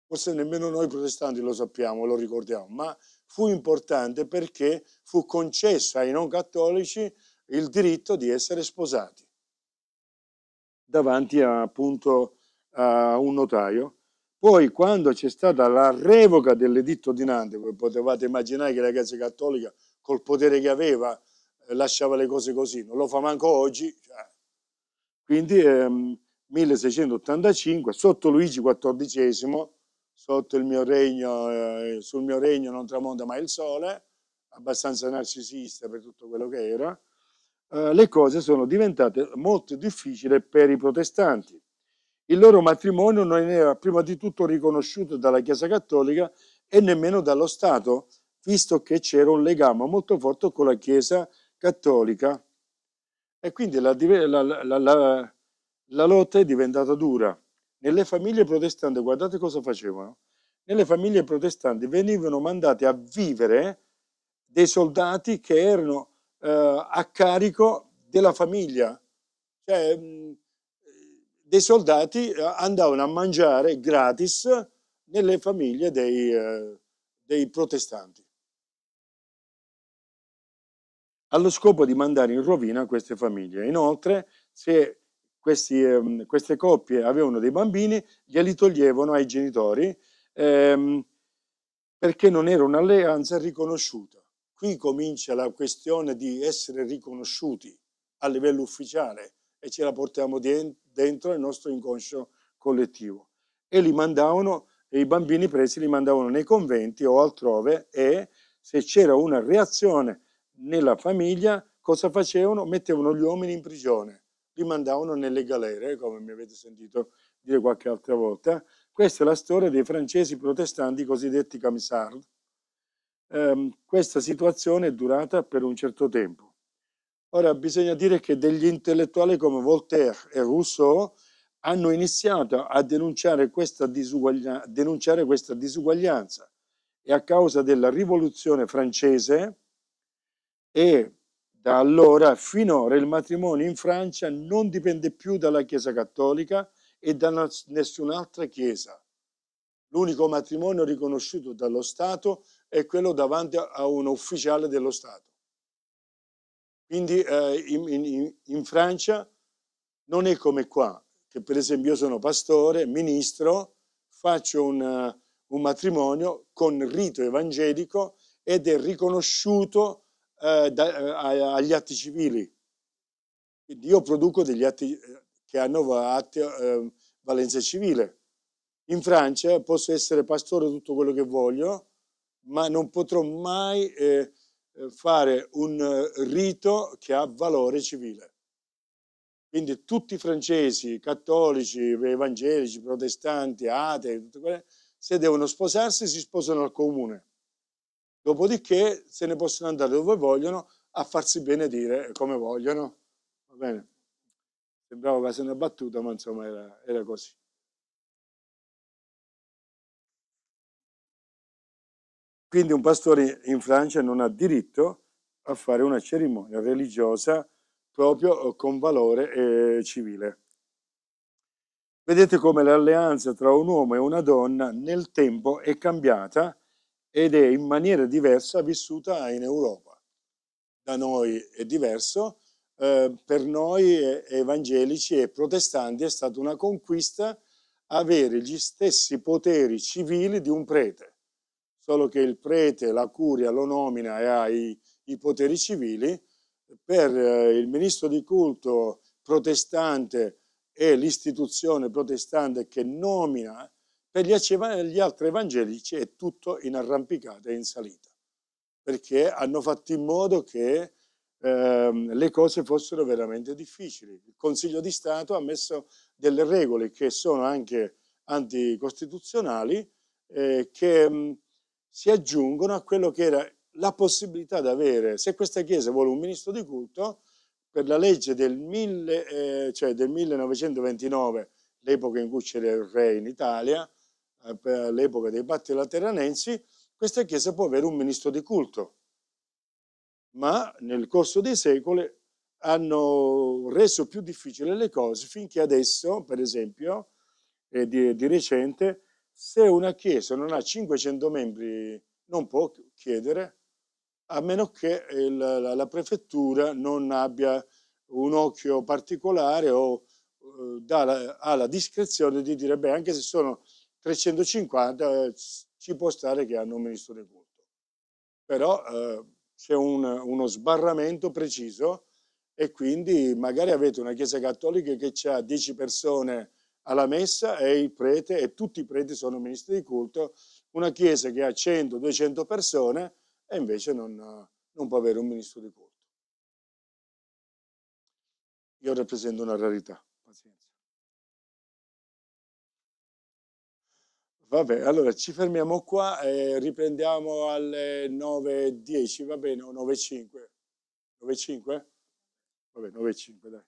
Forse nemmeno noi protestanti lo sappiamo, lo ricordiamo, ma fu importante perché fu concesso ai non cattolici il diritto di essere sposati davanti appunto a un notaio. Poi quando c'è stata la revoca dell'editto di Nantes, voi potevate immaginare che la Chiesa Cattolica col potere che aveva lasciava le cose così, non lo fa manco oggi. Quindi 1685, sotto Luigi XIV, sotto il mio regno, sul mio regno non tramonta mai il sole, abbastanza narcisista per tutto quello che era, le cose sono diventate molto difficili per i protestanti. Il loro matrimonio non era prima di tutto riconosciuto dalla Chiesa Cattolica e nemmeno dallo Stato, visto che c'era un legame molto forte con la Chiesa Cattolica. E quindi la lotta è diventata dura. Nelle famiglie protestanti, guardate cosa facevano. Nelle famiglie protestanti venivano mandati a vivere dei soldati che erano a carico della famiglia. Cioè, dei soldati andavano a mangiare gratis nelle famiglie dei protestanti, allo scopo di mandare in rovina queste famiglie. Inoltre, se queste coppie avevano dei bambini, glieli toglievano ai genitori ehm, perché non era un'alleanza riconosciuta. Qui comincia la questione di essere riconosciuti a livello ufficiale e ce la portiamo dentro il nostro inconscio collettivo. E li mandavano, e i bambini presi li mandavano nei conventi o altrove e se c'era una reazione nella famiglia, cosa facevano? Mettevano gli uomini in prigione, li mandavano nelle galere, come mi avete sentito dire qualche altra volta. Questa è la storia dei francesi protestanti cosiddetti camisards. Questa situazione è durata per un certo tempo. Ora bisogna dire che degli intellettuali come Voltaire e Rousseau hanno iniziato a denunciare questa disuguaglianza e a causa della rivoluzione francese e da allora finora il matrimonio in Francia non dipende più dalla Chiesa Cattolica e da nessun'altra Chiesa. L'unico matrimonio riconosciuto dallo Stato è quello davanti a un ufficiale dello Stato. Quindi in Francia non è come qua, che per esempio io sono pastore, ministro, faccio un matrimonio con rito evangelico ed è riconosciuto agli atti civili. Quindi io produco degli atti che hanno valenza civile. In Francia posso essere pastore tutto quello che voglio, ma non potrò mai fare un rito che ha valore civile. Quindi tutti i francesi, cattolici, evangelici, protestanti, atei, se devono sposarsi si sposano al comune. Dopodiché se ne possono andare dove vogliono a farsi benedire come vogliono. Va bene? Sembrava quasi una battuta, ma insomma era così. Quindi un pastore in Francia non ha diritto a fare una cerimonia religiosa proprio con valore civile. Vedete come l'alleanza tra un uomo e una donna nel tempo è cambiata ed è in maniera diversa vissuta in Europa. Da noi è diverso, per noi evangelici e protestanti è stata una conquista avere gli stessi poteri civili di un prete. solo che il prete, la curia lo nomina e ha i poteri civili. Per il ministro di culto protestante e l'istituzione protestante che nomina, per gli altri evangelici è tutto in arrampicata e in salita, perché hanno fatto in modo che le cose fossero veramente difficili. Il Consiglio di Stato ha messo delle regole che sono anche anticostituzionali, che si aggiungono a quello che era la possibilità di avere, se questa Chiesa vuole un ministro di culto, per la legge cioè del 1929, l'epoca in cui c'era il re in Italia, per l'epoca dei patti lateranensi, questa Chiesa può avere un ministro di culto, ma nel corso dei secoli hanno reso più difficili le cose, finché adesso, per esempio, di recente, se una Chiesa non ha 500 membri non può chiedere, a meno che la prefettura non abbia un occhio particolare o ha la discrezione di dire, beh, anche se sono 350, ci può stare che hanno un ministro di culto. Però c'è uno sbarramento preciso e quindi magari avete una chiesa cattolica che ha 10 persone alla messa e il prete e tutti i preti sono ministri di culto, una chiesa che ha 100-200 persone e invece non può avere un ministro di culto. Io rappresento una rarità, pazienza. Vabbè, allora ci fermiamo qua e riprendiamo alle 9:10, va bene, o 9:05? 9:05? Vabbè, 9:05, dai.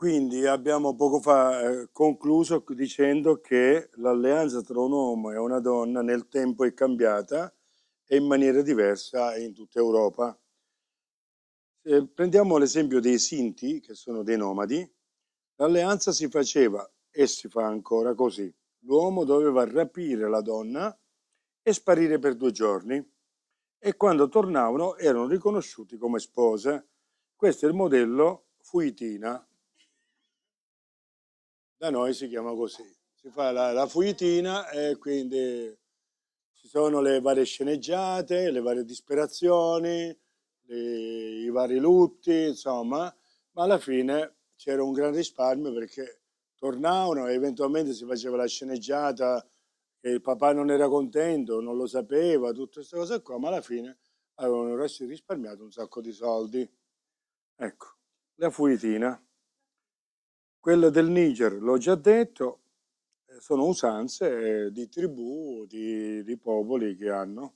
Quindi abbiamo poco fa concluso dicendo che l'alleanza tra un uomo e una donna nel tempo è cambiata e in maniera diversa in tutta Europa. Prendiamo l'esempio dei Sinti, che sono dei nomadi. L'alleanza si faceva e si fa ancora così. L'uomo doveva rapire la donna e sparire per 2 giorni e quando tornavano erano riconosciuti come spose. Questo è il modello Fuitina. Da noi si chiama così. Si fa la fuitina e quindi ci sono le varie sceneggiate, le varie disperazioni, i vari lutti, insomma, ma alla fine c'era un gran risparmio perché tornavano e eventualmente si faceva la sceneggiata che il papà non era contento, non lo sapeva, tutte queste cose qua, ma alla fine avevano risparmiato un sacco di soldi. Ecco, la fuitina. Quello del Niger, l'ho già detto, sono usanze di tribù, di popoli che hanno.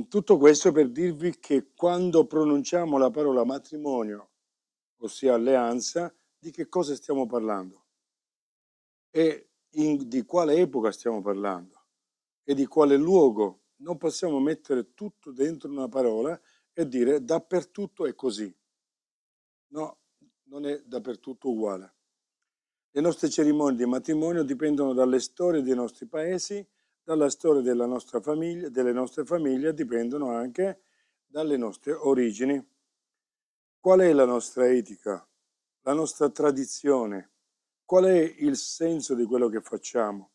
Tutto questo per dirvi che quando pronunciamo la parola matrimonio, ossia alleanza, di che cosa stiamo parlando e di quale epoca stiamo parlando e di quale luogo. Non possiamo mettere tutto dentro una parola e dire dappertutto è così. No, non è dappertutto uguale. Le nostre cerimonie di matrimonio dipendono dalle storie dei nostri paesi, dalla storia della nostra famiglia, delle nostre famiglie, dipendono anche dalle nostre origini. Qual è la nostra etica? La nostra tradizione? Qual è il senso di quello che facciamo?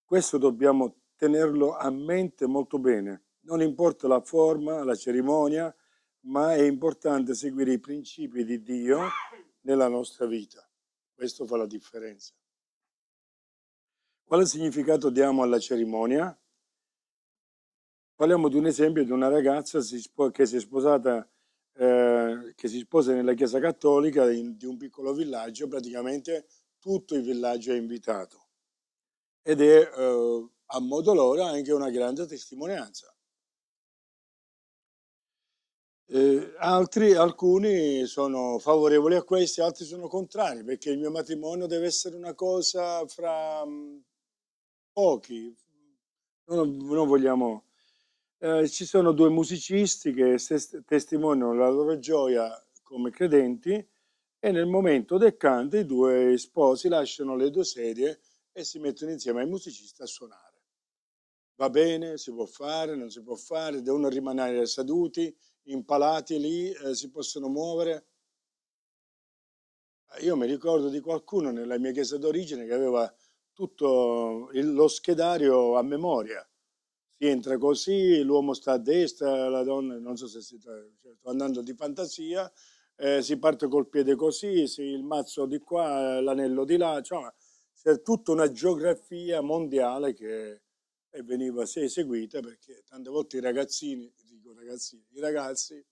Questo dobbiamo tenerlo a mente molto bene. Non importa la forma, la cerimonia, ma è importante seguire i principi di Dio nella nostra vita. Questo fa la differenza. Quale significato diamo alla cerimonia? Parliamo di un esempio di una ragazza che si è sposata, che si sposa nella Chiesa Cattolica di un piccolo villaggio, praticamente tutto il villaggio è invitato ed è a modo loro anche una grande testimonianza. Alcuni sono favorevoli a questi, altri sono contrari, perché il mio matrimonio deve essere una cosa fra pochi. Non vogliamo. Ci sono due musicisti che testimoniano la loro gioia come credenti e nel momento del canto i due sposi lasciano le due sedie e si mettono insieme ai musicisti a suonare. Va bene, si può fare, non si può fare, devono rimanere seduti, impalati lì, si possono muovere. Io mi ricordo di qualcuno nella mia chiesa d'origine che aveva tutto lo schedario a memoria. Si entra così, l'uomo sta a destra, la donna, non so se cioè, sto andando di fantasia, si parte col piede così, il mazzo di qua, l'anello di là, cioè, c'è tutta una geografia mondiale che veniva eseguita perché tante volte i ragazzini, dico ragazzini, i ragazzi,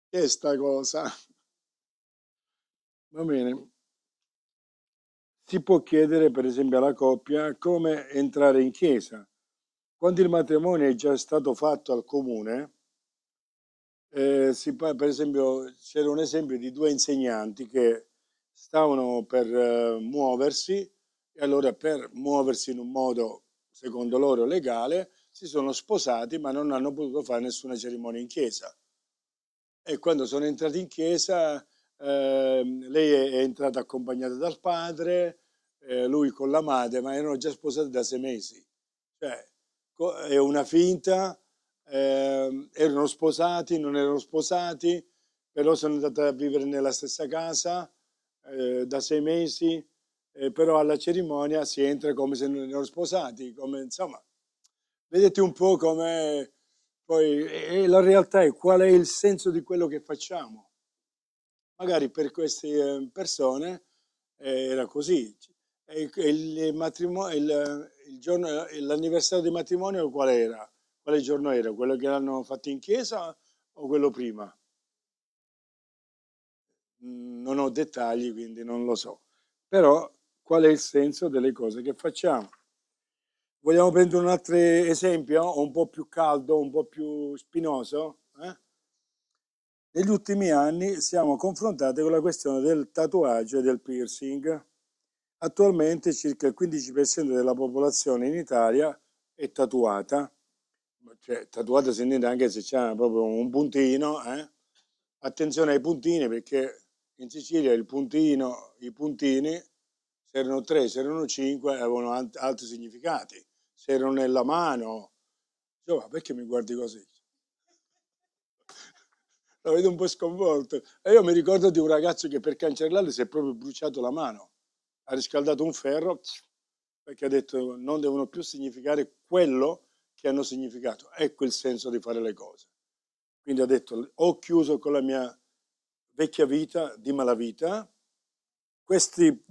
che è sta cosa? Va bene. Si può chiedere, per esempio, alla coppia come entrare in chiesa. Quando il matrimonio è già stato fatto al comune, per esempio, c'era un esempio di due insegnanti che stavano per muoversi e allora per muoversi in un modo, secondo loro, legale, si sono sposati ma non hanno potuto fare nessuna cerimonia in chiesa. E quando sono entrati in chiesa, lei è entrata accompagnata dal padre, lui con la madre, ma erano già sposati da 6 mesi. Cioè, è una finta, erano sposati, non erano sposati, però sono andati a vivere nella stessa casa da 6 mesi, però alla cerimonia si entra come se non erano sposati, come, insomma, vedete un po' come poi e la realtà è qual è il senso di quello che facciamo. Magari per queste persone era così. E il giorno, l'anniversario di matrimonio qual era? Quale giorno era? Quello che l'hanno fatto in chiesa o quello prima? Non ho dettagli, quindi non lo so. Però qual è il senso delle cose che facciamo? Vogliamo prendere un altro esempio, un po' più caldo, un po' più spinoso? negli ultimi anni siamo confrontati con la questione del tatuaggio e del piercing. Attualmente circa il 15% della popolazione in Italia è tatuata, cioè tatuata si intende anche se c'è proprio un puntino, eh? Attenzione ai puntini perché in Sicilia il puntino, i puntini, se erano tre, se erano cinque, avevano altri significati. Se erano nella mano, dicevo, "Ma perché mi guardi così?" Lo vedo un po' sconvolto. E io mi ricordo di un ragazzo che per cancellarli si è proprio bruciato la mano. Ha riscaldato un ferro perché ha detto non devono più significare quello che hanno significato. Ecco il senso di fare le cose. Quindi ha detto ho chiuso con la mia vecchia vita di malavita, questi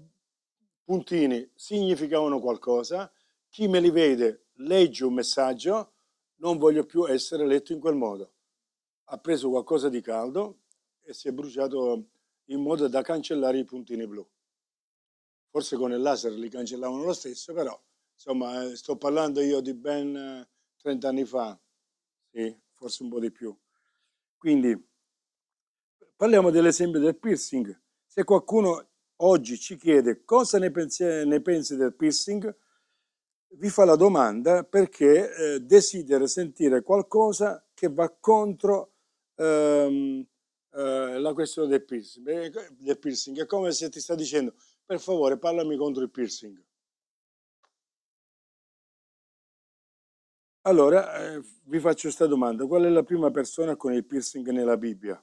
puntini significavano qualcosa, chi me li vede legge un messaggio, non voglio più essere letto in quel modo. Ha preso qualcosa di caldo e si è bruciato in modo da cancellare i puntini blu. Forse con il laser li cancellavano lo stesso, però insomma sto parlando io di ben 30 anni fa, sì, forse un po' di più. Quindi parliamo dell'esempio del piercing. Se qualcuno oggi ci chiede cosa ne pensi del piercing, vi fa la domanda perché desidera sentire qualcosa che va contro ehm, la questione del piercing. Del piercing. È come se ti sta dicendo, per favore, parlami contro il piercing. Allora, vi faccio questa domanda. Qual è la prima persona con il piercing nella Bibbia?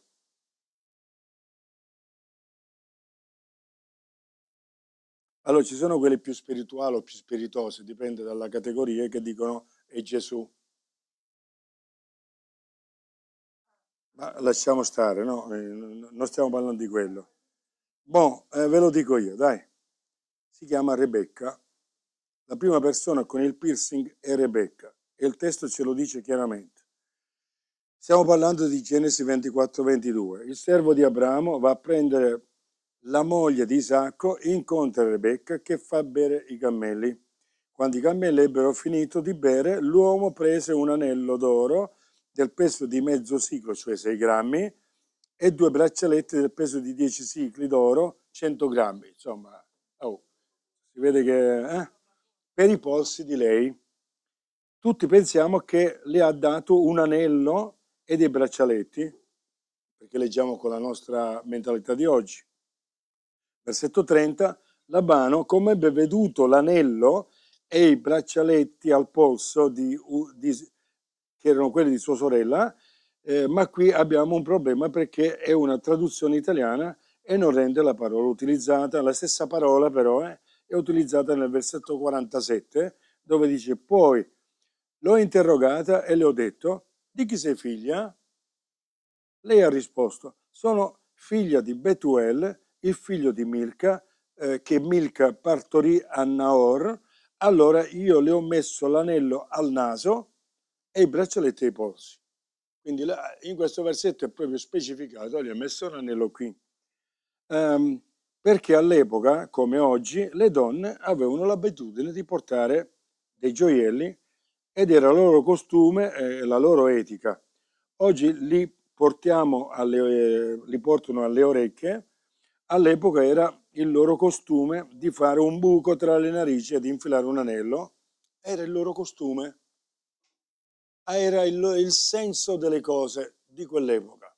Allora, ci sono quelli più spirituali o più spiritosi, dipende dalla categoria, che dicono è Gesù. Ma lasciamo stare, no? Non stiamo parlando di quello. Boh, ve lo dico io, dai. Si chiama Rebecca. La prima persona con il piercing è Rebecca e il testo ce lo dice chiaramente. Stiamo parlando di Genesi 24-22. Il servo di Abramo va a prendere la moglie di Isacco, incontra Rebecca che fa bere i cammelli. Quando i cammelli ebbero finito di bere, l'uomo prese un anello d'oro del peso di mezzo siclo, cioè 6 grammi, e due braccialetti del peso di 10 sicli d'oro, 100 grammi. Insomma, oh, si vede che per i polsi di lei. Tutti pensiamo che le ha dato un anello e dei braccialetti, perché leggiamo con la nostra mentalità di oggi. Versetto 30, Labano, come ebbe veduto l'anello e i braccialetti al polso che erano quelli di sua sorella, ma qui abbiamo un problema perché è una traduzione italiana e non rende la parola utilizzata, la stessa parola però è utilizzata nel versetto 47, dove dice poi l'ho interrogata e le ho detto di chi sei figlia? Lei ha risposto, sono figlia di Betuel, il figlio di Milca, che Milca partorì a Naor. Allora io le ho messo l'anello al naso e i braccialetti ai polsi. Quindi in questo versetto è proprio specificato, gli ha messo l'anello qui. Perché all'epoca, come oggi, le donne avevano l'abitudine di portare dei gioielli ed era il loro costume e la loro etica. Oggi li portano alle orecchie, all'epoca era il loro costume di fare un buco tra le narici e di infilare un anello, era il loro costume, era il senso delle cose di quell'epoca.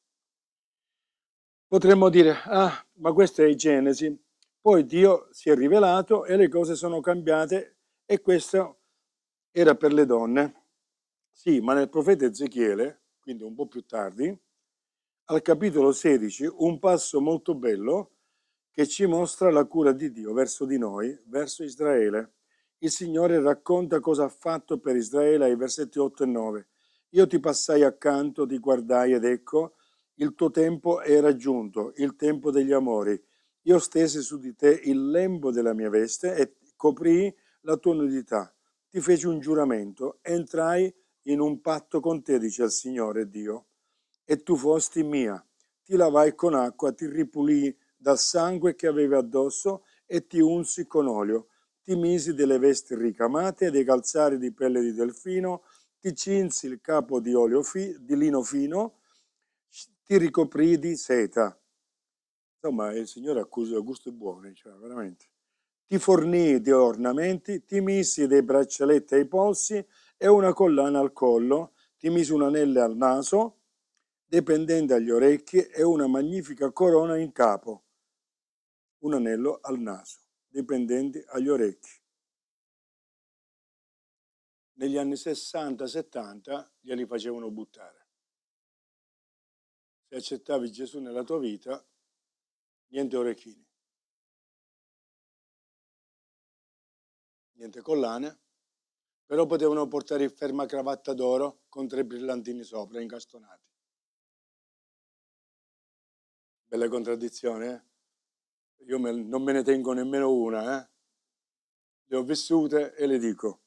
Potremmo dire, ah, ma questa è Genesi, poi Dio si è rivelato e le cose sono cambiate e questo era per le donne. Sì, ma nel profeta Ezechiele, quindi un po' più tardi, al capitolo 16, un passo molto bello che ci mostra la cura di Dio verso di noi, verso Israele. Il Signore racconta cosa ha fatto per Israele ai versetti 8 e 9. Io ti passai accanto, ti guardai ed ecco, il tuo tempo è raggiunto, il tempo degli amori. Io stesi su di te il lembo della mia veste e coprii la tua nudità. Ti feci un giuramento, entrai in un patto con te, dice il Signore Dio, e tu fosti mia. Ti lavai con acqua, ti ripulii dal sangue che avevi addosso e ti unsi con olio. Ti misi delle vesti ricamate e dei calzari di pelle di delfino, ti cinsi il capo di lino fino, ti ricoprì di seta. Insomma, il Signore ha gusti buoni, cioè veramente. Ti fornì di ornamenti, ti misi dei braccialetti ai polsi e una collana al collo, ti misi un anello al naso, dei pendenti agli orecchi e una magnifica corona in capo. Un anello al naso, dei pendenti agli orecchi. Negli anni 60-70 glieli facevano buttare. Se accettavi Gesù nella tua vita, niente orecchini, niente collane, però potevano portare il fermacravatta d'oro con 3 brillantini sopra, incastonati. Belle contraddizioni, eh? Io non me ne tengo nemmeno una, eh? Le ho vissute e le dico.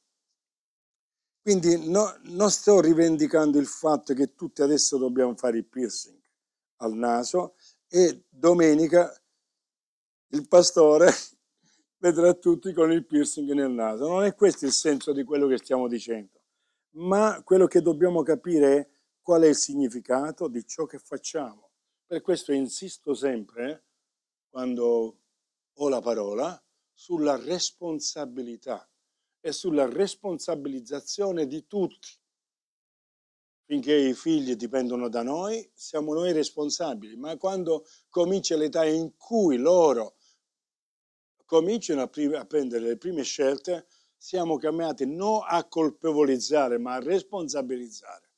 Quindi non sto rivendicando il fatto che tutti adesso dobbiamo fare il piercing al naso e domenica il pastore vedrà tutti con il piercing nel naso. Non è questo il senso di quello che stiamo dicendo, ma quello che dobbiamo capire è qual è il significato di ciò che facciamo. Per questo insisto sempre, quando ho la parola, sulla responsabilità e sulla responsabilizzazione di tutti. Finché i figli dipendono da noi, siamo noi responsabili, ma quando comincia l'età in cui loro cominciano a prendere le prime scelte, siamo chiamati non a colpevolizzare, ma a responsabilizzare,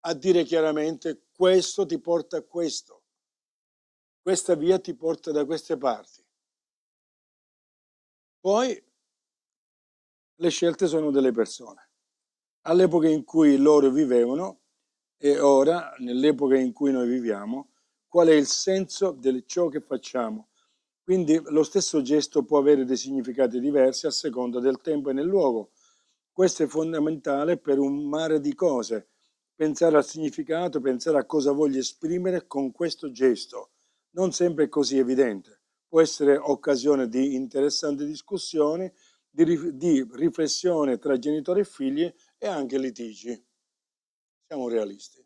a dire chiaramente questo ti porta a questo, questa via ti porta da queste parti. Poi le scelte sono delle persone. All'epoca in cui loro vivevano e ora, nell'epoca in cui noi viviamo, qual è il senso di ciò che facciamo. Quindi lo stesso gesto può avere dei significati diversi a seconda del tempo e nel luogo. Questo è fondamentale per un mare di cose. Pensare al significato, pensare a cosa voglio esprimere con questo gesto. Non sempre è così evidente. Può essere occasione di interessanti discussioni, di riflessione tra genitori e figli e anche litigi. Siamo realisti.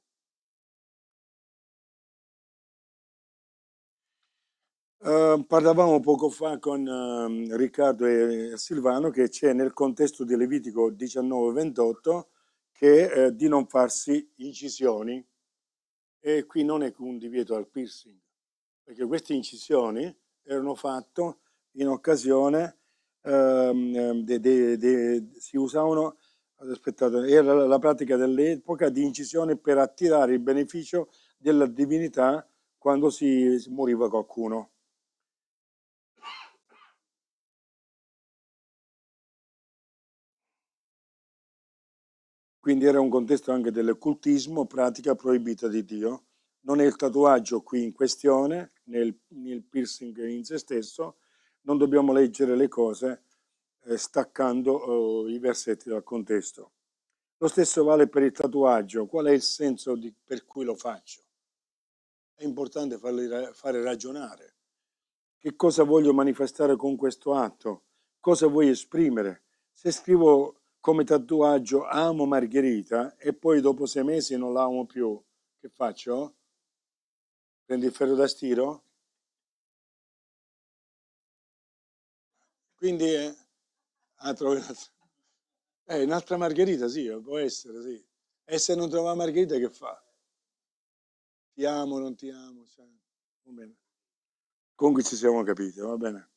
Parlavamo poco fa con Riccardo e Silvano che c'è nel contesto di Levitico 19-28 che di non farsi incisioni e qui non è un divieto al piercing, perché queste incisioni erano fatte in occasione, si usavano, aspettate, era la pratica dell'epoca di incisione per attirare il beneficio della divinità quando si moriva qualcuno. Quindi era un contesto anche dell'occultismo, pratica proibita di Dio. Non è il tatuaggio qui in questione, nel piercing in se stesso, non dobbiamo leggere le cose staccando i versetti dal contesto. Lo stesso vale per il tatuaggio. Qual è il senso per cui lo faccio? È importante fare ragionare. Che cosa voglio manifestare con questo atto? Cosa voglio esprimere? Se scrivo come tatuaggio amo Margherita e poi dopo 6 mesi non la amo più, che faccio? Prendi il ferro da stiro? Quindi un'altra Margherita, sì, può essere, sì. E se non trova Margherita che fa? Ti amo, non ti amo, cioè, va bene. Comunque ci siamo capiti, va bene.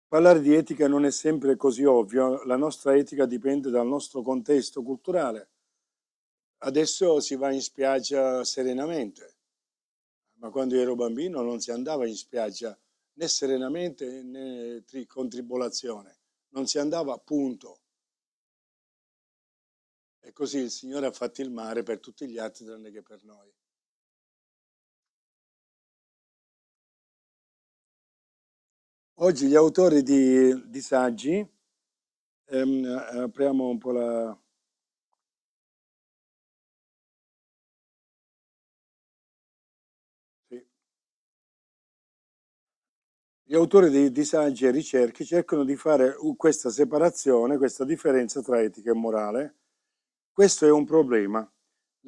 Parlare di etica non è sempre così ovvio, la nostra etica dipende dal nostro contesto culturale. Adesso si va in spiaggia serenamente, ma quando io ero bambino non si andava in spiaggia né serenamente né con tribolazione, non si andava appunto. E così il Signore ha fatto il mare per tutti gli altri tranne che per noi. Oggi gli autori di saggi, apriamo un po' la... Sì. Gli autori di saggi e ricerche cercano di fare questa separazione, questa differenza tra etica e morale. Questo è un problema.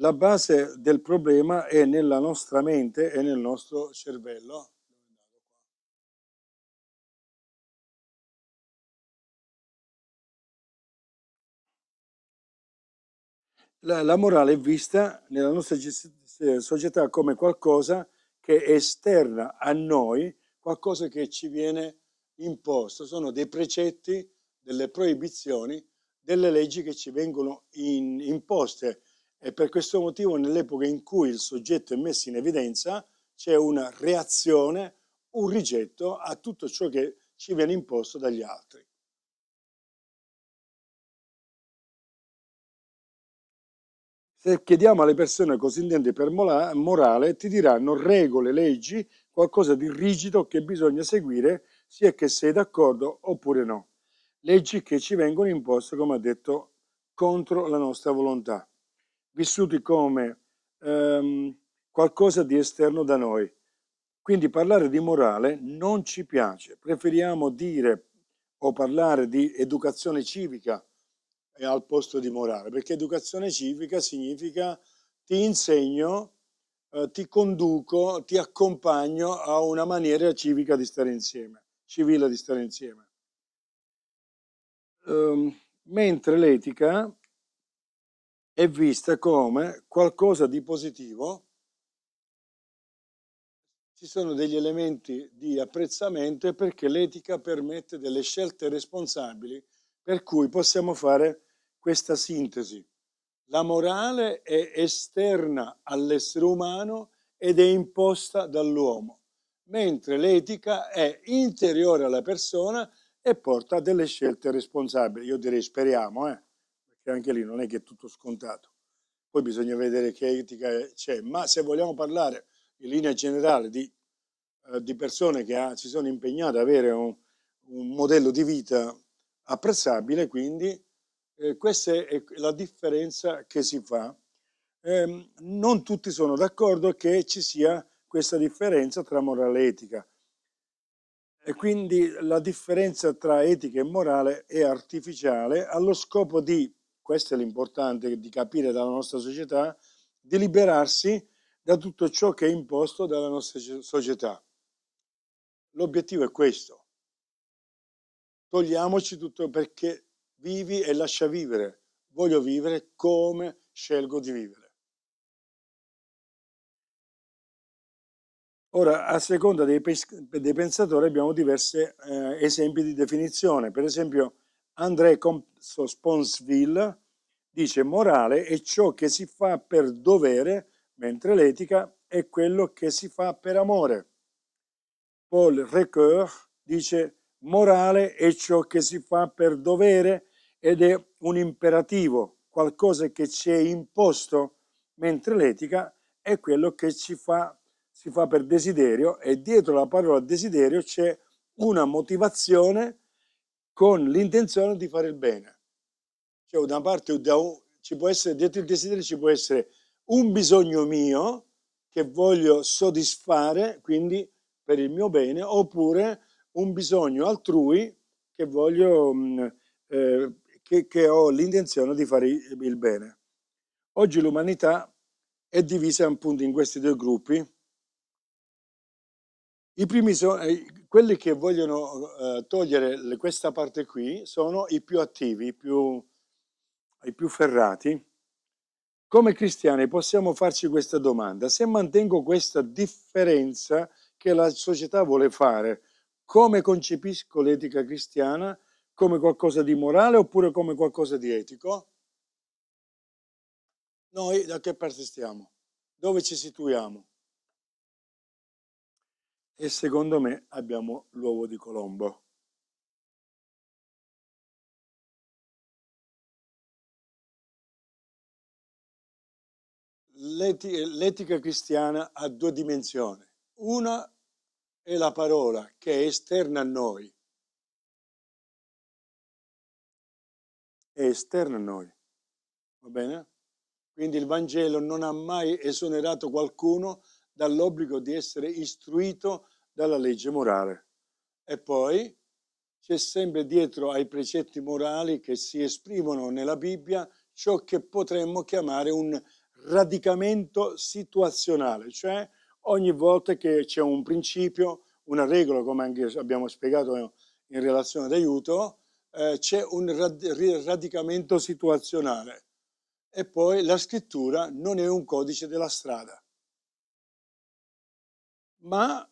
la base del problema è nella nostra mente e nel nostro cervello. La morale è vista nella nostra società come qualcosa che è esterna a noi, qualcosa che ci viene imposto. Sono dei precetti, delle proibizioni, delle leggi che ci vengono imposte. E per questo motivo, nell'epoca in cui il soggetto è messo in evidenza, c'è una reazione, un rigetto a tutto ciò che ci viene imposto dagli altri. Se chiediamo alle persone cosa intendi per morale, ti diranno regole, leggi, qualcosa di rigido che bisogna seguire, sia che sei d'accordo oppure no. Leggi che ci vengono imposte, come ha detto, contro la nostra volontà, vissuti come qualcosa di esterno da noi. Quindi parlare di morale non ci piace, preferiamo dire o parlare di educazione civica al posto di morale, perché educazione civica significa ti insegno, ti conduco, ti accompagno a una maniera civica di stare insieme, civile di stare insieme. Mentre l'etica è vista come qualcosa di positivo, ci sono degli elementi di apprezzamento perché l'etica permette delle scelte responsabili per cui possiamo fare questa sintesi. La morale è esterna all'essere umano ed è imposta dall'uomo, mentre l'etica è interiore alla persona e porta a delle scelte responsabili. Io direi speriamo, perché anche lì non è che è tutto scontato. Poi bisogna vedere che etica c'è, ma se vogliamo parlare in linea generale di persone che si sono impegnate ad avere un modello di vita apprezzabile, quindi questa è la differenza che si fa. Non tutti sono d'accordo che ci sia questa differenza tra morale e etica. E quindi la differenza tra etica e morale è artificiale allo scopo di, questo è l'importante di capire dalla nostra società, di liberarsi da tutto ciò che è imposto dalla nostra società. L'obiettivo è questo. Togliamoci tutto perché vivi e lascia vivere. Voglio vivere come scelgo di vivere. Ora, a seconda dei pensatori abbiamo diversi esempi di definizione. Per esempio, André Comte-Sponville dice morale è ciò che si fa per dovere, mentre l'etica è quello che si fa per amore. Paul Ricoeur dice morale è ciò che si fa per dovere ed è un imperativo, qualcosa che ci è imposto, mentre l'etica è quello che si fa per desiderio e dietro la parola desiderio c'è una motivazione con l'intenzione di fare il bene. Cioè da una parte ci può essere, dietro il desiderio ci può essere un bisogno mio che voglio soddisfare, quindi per il mio bene, oppure un bisogno altrui che voglio, che ho l'intenzione di fare il bene. Oggi l'umanità è divisa appunto in questi due gruppi. I primi quelli che vogliono togliere questa parte qui sono i più attivi, i più ferrati. Come cristiani possiamo farci questa domanda: se mantengo questa differenza che la società vuole fare, come concepisco l'etica cristiana? Come qualcosa di morale oppure come qualcosa di etico? Noi da che parte stiamo? Dove ci situiamo? E secondo me abbiamo l'uovo di Colombo. L'etica cristiana ha due dimensioni. Una è la parola che è esterna a noi, è esterna a noi, va bene? Quindi il Vangelo non ha mai esonerato qualcuno dall'obbligo di essere istruito dalla legge morale. E poi c'è sempre dietro ai precetti morali che si esprimono nella Bibbia ciò che potremmo chiamare un radicamento situazionale, cioè ogni volta che c'è un principio, una regola, come anche abbiamo spiegato in relazione d'aiuto, c'è un radicamento situazionale. E poi la scrittura non è un codice della strada, ma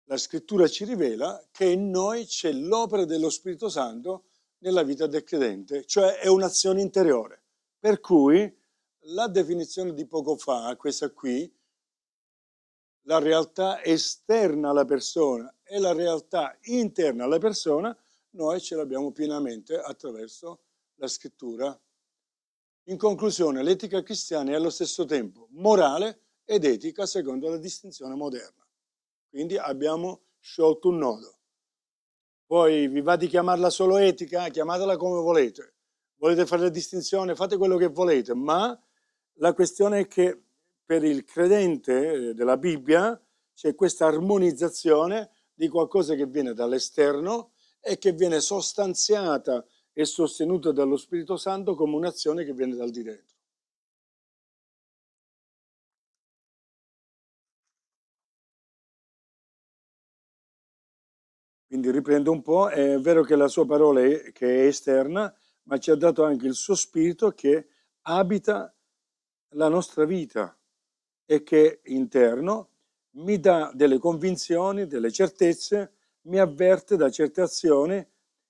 la scrittura ci rivela che in noi c'è l'opera dello Spirito Santo nella vita del credente, cioè è un'azione interiore. Per cui la definizione di poco fa, questa qui, la realtà esterna alla persona e la realtà interna alla persona, noi ce l'abbiamo pienamente attraverso la scrittura. In conclusione, l'etica cristiana è allo stesso tempo morale ed etica secondo la distinzione moderna. Quindi abbiamo sciolto un nodo. Poi vi va di chiamarla solo etica? Chiamatela come volete. Volete fare la distinzione? Fate quello che volete, ma la questione è che per il credente della Bibbia c'è questa armonizzazione di qualcosa che viene dall'esterno e che viene sostanziata e sostenuta dallo Spirito Santo come un'azione che viene dal di dentro. Quindi riprendo un po', è vero che la sua parola che è esterna, ma ci ha dato anche il suo spirito che abita la nostra vita e che è interno mi dà delle convinzioni, delle certezze, mi avverte da certe azioni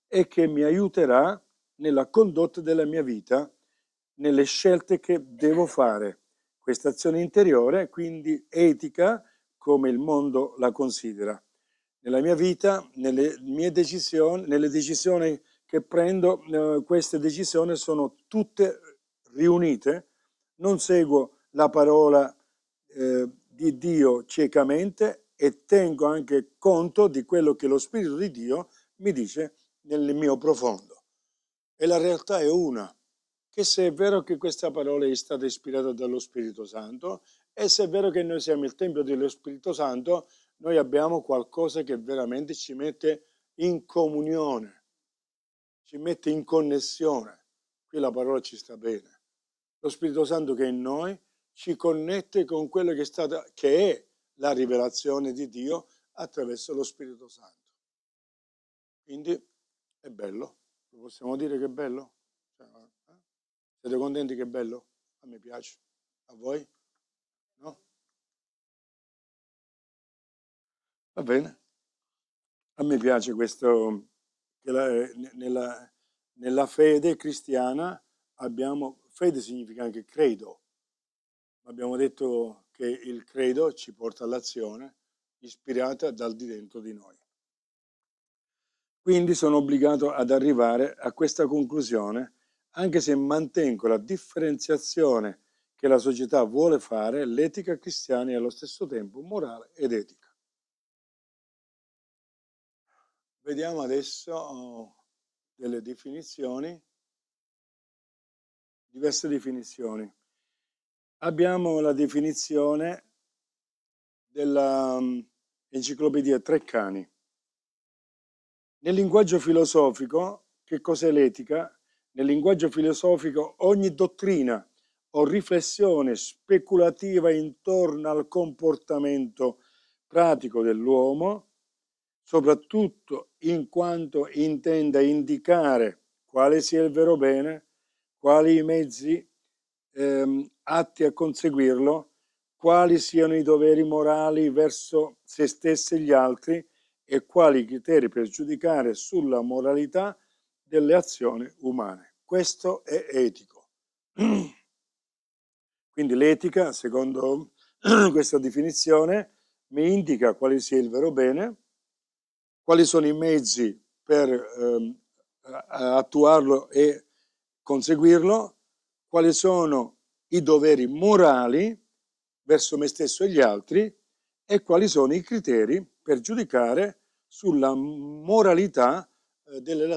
e che mi aiuterà nella condotta della mia vita, nelle scelte che devo fare. Questa azione interiore, quindi etica, come il mondo la considera. Nella mia vita, nelle mie decisioni, nelle decisioni che prendo, queste decisioni sono tutte riunite. Non seguo la parola di Dio ciecamente e tengo anche conto di quello che lo Spirito di Dio mi dice nel mio profondo. E la realtà è una, che se è vero che questa parola è stata ispirata dallo Spirito Santo e se è vero che noi siamo il Tempio dello Spirito Santo, noi abbiamo qualcosa che veramente ci mette in comunione, ci mette in connessione. Qui la parola ci sta bene. Lo Spirito Santo che è in noi ci connette con quello che che è la rivelazione di Dio attraverso lo Spirito Santo. Quindi è bello, lo possiamo dire che è bello? Siete contenti che è bello? A me piace. A voi? No? Va bene. A me piace questo, che nella fede cristiana abbiamo, fede significa anche credo. Abbiamo detto che il credo ci porta all'azione ispirata dal di dentro di noi. Quindi sono obbligato ad arrivare a questa conclusione, anche se mantengo la differenziazione che la società vuole fare, l'etica cristiana è allo stesso tempo morale ed etica. Vediamo adesso delle definizioni, diverse definizioni. Abbiamo la definizione della enciclopedia Treccani. Nel linguaggio filosofico, che cos'è l'etica? Nel linguaggio filosofico ogni dottrina o riflessione speculativa intorno al comportamento pratico dell'uomo, soprattutto in quanto intenda indicare quale sia il vero bene, quali i mezzi atti a conseguirlo, quali siano i doveri morali verso se stessi e gli altri e quali criteri per giudicare sulla moralità delle azioni umane. Questo è etico. Quindi l'etica, secondo questa definizione, mi indica quale sia il vero bene, quali sono i mezzi per attuarlo e conseguirlo, quali sono i doveri morali verso me stesso e gli altri e quali sono i criteri per giudicare sulla moralità delle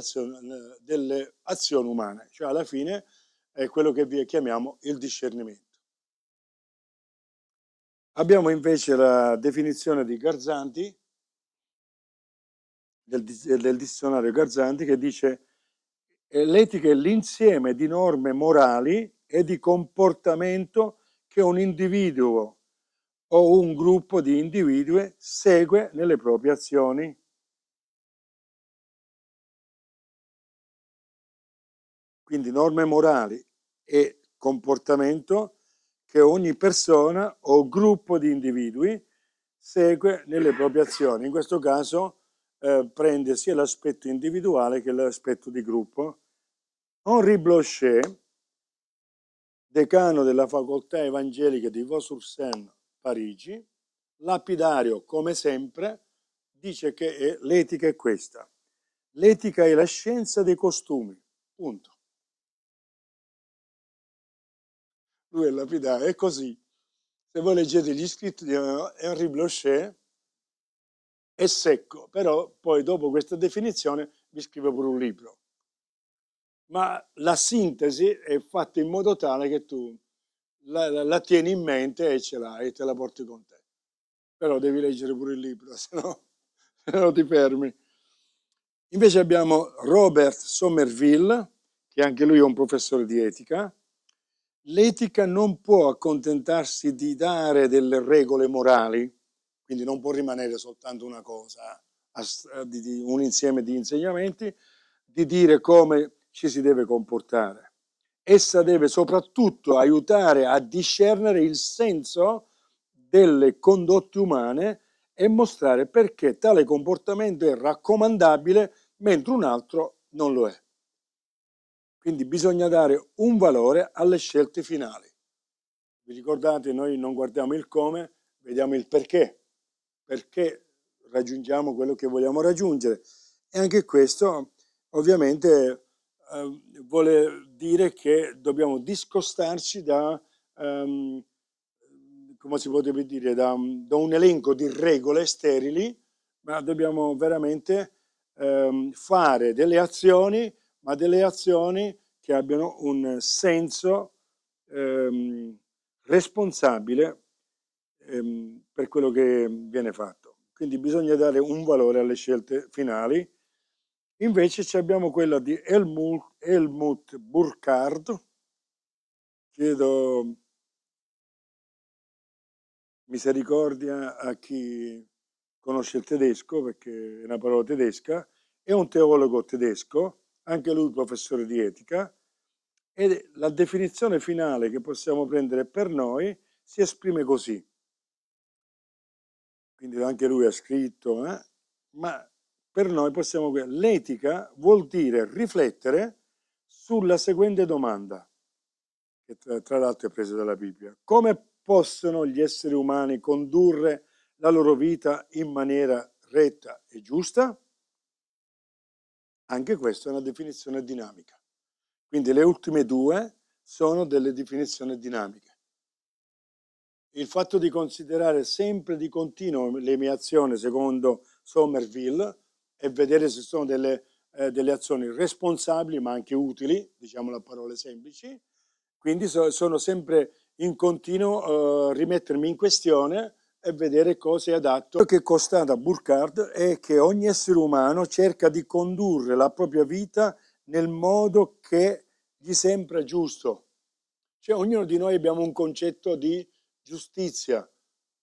azioni umane, cioè alla fine è quello che chiamiamo il discernimento. Abbiamo invece la definizione di Garzanti, del dizionario Garzanti, che dice l'etica è l'insieme di norme morali e di comportamento che un individuo o un gruppo di individui segue nelle proprie azioni. Quindi norme morali e comportamento che ogni persona o gruppo di individui segue nelle proprie azioni. In questo caso prende sia l'aspetto individuale che l'aspetto di gruppo. Henri Blocher, decano della facoltà evangelica di Vaux-sur-Seine, Parigi, lapidario come sempre, dice che l'etica è questa. L'etica è la scienza dei costumi, punto. Lui è lapidario, è così. Se voi leggete gli scritti di Henri Blocher, è secco, però poi dopo questa definizione vi scrive pure un libro. Ma la sintesi è fatta in modo tale che tu la tieni in mente e ce l'hai e te la porti con te. Però devi leggere pure il libro, se no ti fermi. Invece abbiamo Robert Somerville, che anche lui è un professore di etica. L'etica non può accontentarsi di dare delle regole morali, quindi non può rimanere soltanto una cosa, un insieme di insegnamenti, di dire come ci si deve comportare. Essa deve soprattutto aiutare a discernere il senso delle condotte umane e mostrare perché tale comportamento è raccomandabile mentre un altro non lo è. Quindi bisogna dare un valore alle scelte finali. Vi ricordate, noi non guardiamo il come, vediamo il perché raggiungiamo quello che vogliamo raggiungere. E anche questo ovviamente vuole dire che dobbiamo discostarci da, come si potrebbe dire, da un elenco di regole sterili, ma dobbiamo veramente fare delle azioni, ma delle azioni che abbiano un senso responsabile per quello che viene fatto. Quindi bisogna dare un valore alle scelte finali. Invece abbiamo quella di Helmut Burkhardt, chiedo misericordia a chi conosce il tedesco, perché è una parola tedesca, è un teologo tedesco, anche lui professore di etica, e la definizione finale che possiamo prendere per noi si esprime così. Quindi anche lui ha scritto, ma per noi possiamo dire l'etica vuol dire riflettere sulla seguente domanda, che tra l'altro è presa dalla Bibbia. Come possono gli esseri umani condurre la loro vita in maniera retta e giusta? Anche questa è una definizione dinamica. Quindi le ultime due sono delle definizioni dinamiche. Il fatto di considerare sempre di continuo le mie azioni secondo Somerville e vedere se sono delle azioni responsabili ma anche utili, diciamo a parole semplici, quindi sono sempre in continuo rimettermi in questione e vedere cosa è adatto. Quello che constata Burkhardt è che ogni essere umano cerca di condurre la propria vita nel modo che gli sembra giusto. Cioè ognuno di noi abbiamo un concetto di giustizia,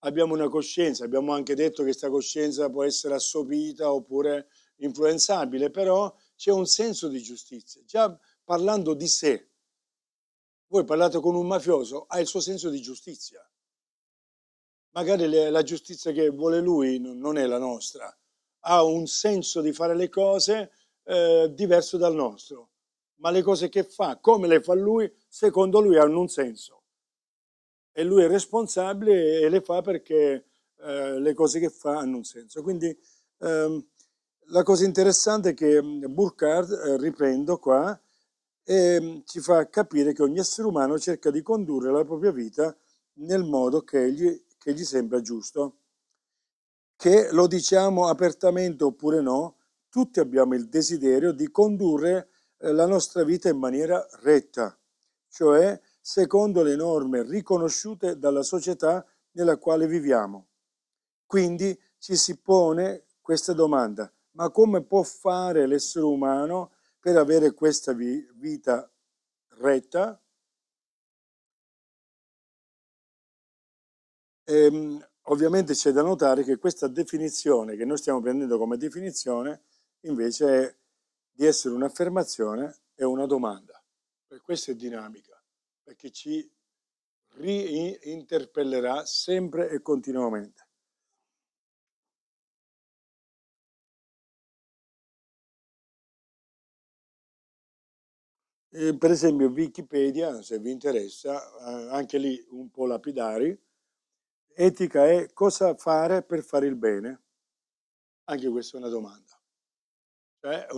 abbiamo una coscienza, abbiamo anche detto che questa coscienza può essere assopita oppure influenzabile, però c'è un senso di giustizia. Già parlando di sé, voi parlate con un mafioso, ha il suo senso di giustizia. Magari la giustizia che vuole lui non è la nostra, ha un senso di fare le cose diverso dal nostro, ma le cose che fa, come le fa lui, secondo lui hanno un senso. E lui è responsabile e le fa perché le cose che fa hanno un senso. Quindi la cosa interessante è che Burkhardt, riprendo qua, ci fa capire che ogni essere umano cerca di condurre la propria vita nel modo che gli sembra giusto. Che lo diciamo apertamente oppure no, tutti abbiamo il desiderio di condurre la nostra vita in maniera retta, cioè secondo le norme riconosciute dalla società nella quale viviamo. Quindi ci si pone questa domanda: ma come può fare l'essere umano per avere questa vita retta? Ovviamente c'è da notare che questa definizione, che noi stiamo prendendo come definizione, invece è di essere un'affermazione e una domanda. Per questo è dinamica, perché ci reinterpellerà sempre e continuamente. Per esempio Wikipedia, se vi interessa, anche lì un po' lapidari, etica è cosa fare per fare il bene? Anche questa è una domanda. Cioè è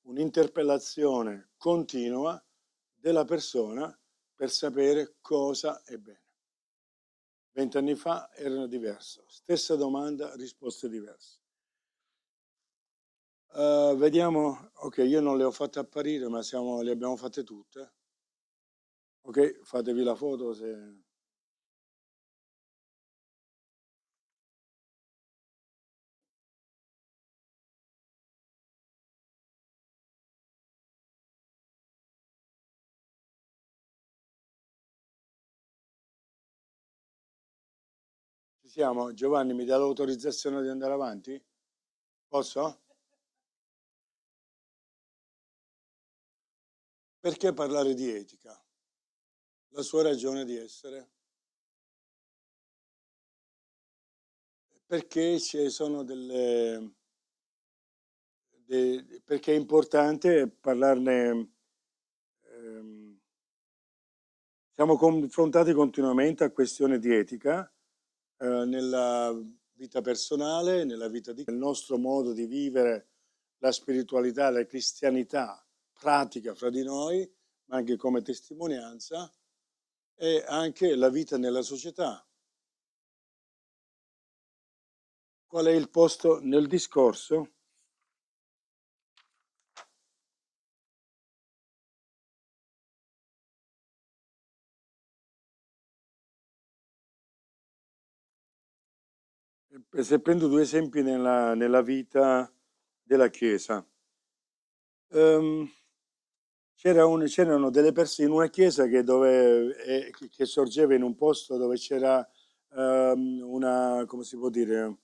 un'interpellazione continua della persona per sapere cosa è bene. 20 anni fa erano diverse. Stessa domanda, risposte diverse. Vediamo, ok, io non le ho fatte apparire, ma le abbiamo fatte tutte. Ok, fatevi la foto se... Ci siamo? Giovanni, mi dà l'autorizzazione di andare avanti? Posso? Perché parlare di etica? La sua ragione di essere? Perché ci sono perché è importante parlarne, ehm, siamo confrontati continuamente a questioni di etica, nella vita personale, nella vita nel nostro modo di vivere la spiritualità, la cristianità pratica fra di noi, ma anche come testimonianza, e anche la vita nella società. Qual è il posto nel discorso? Se prendo due esempi nella vita della Chiesa, ehm, c'erano delle persone in una chiesa che sorgeva in un posto dove c'era una, come si può dire,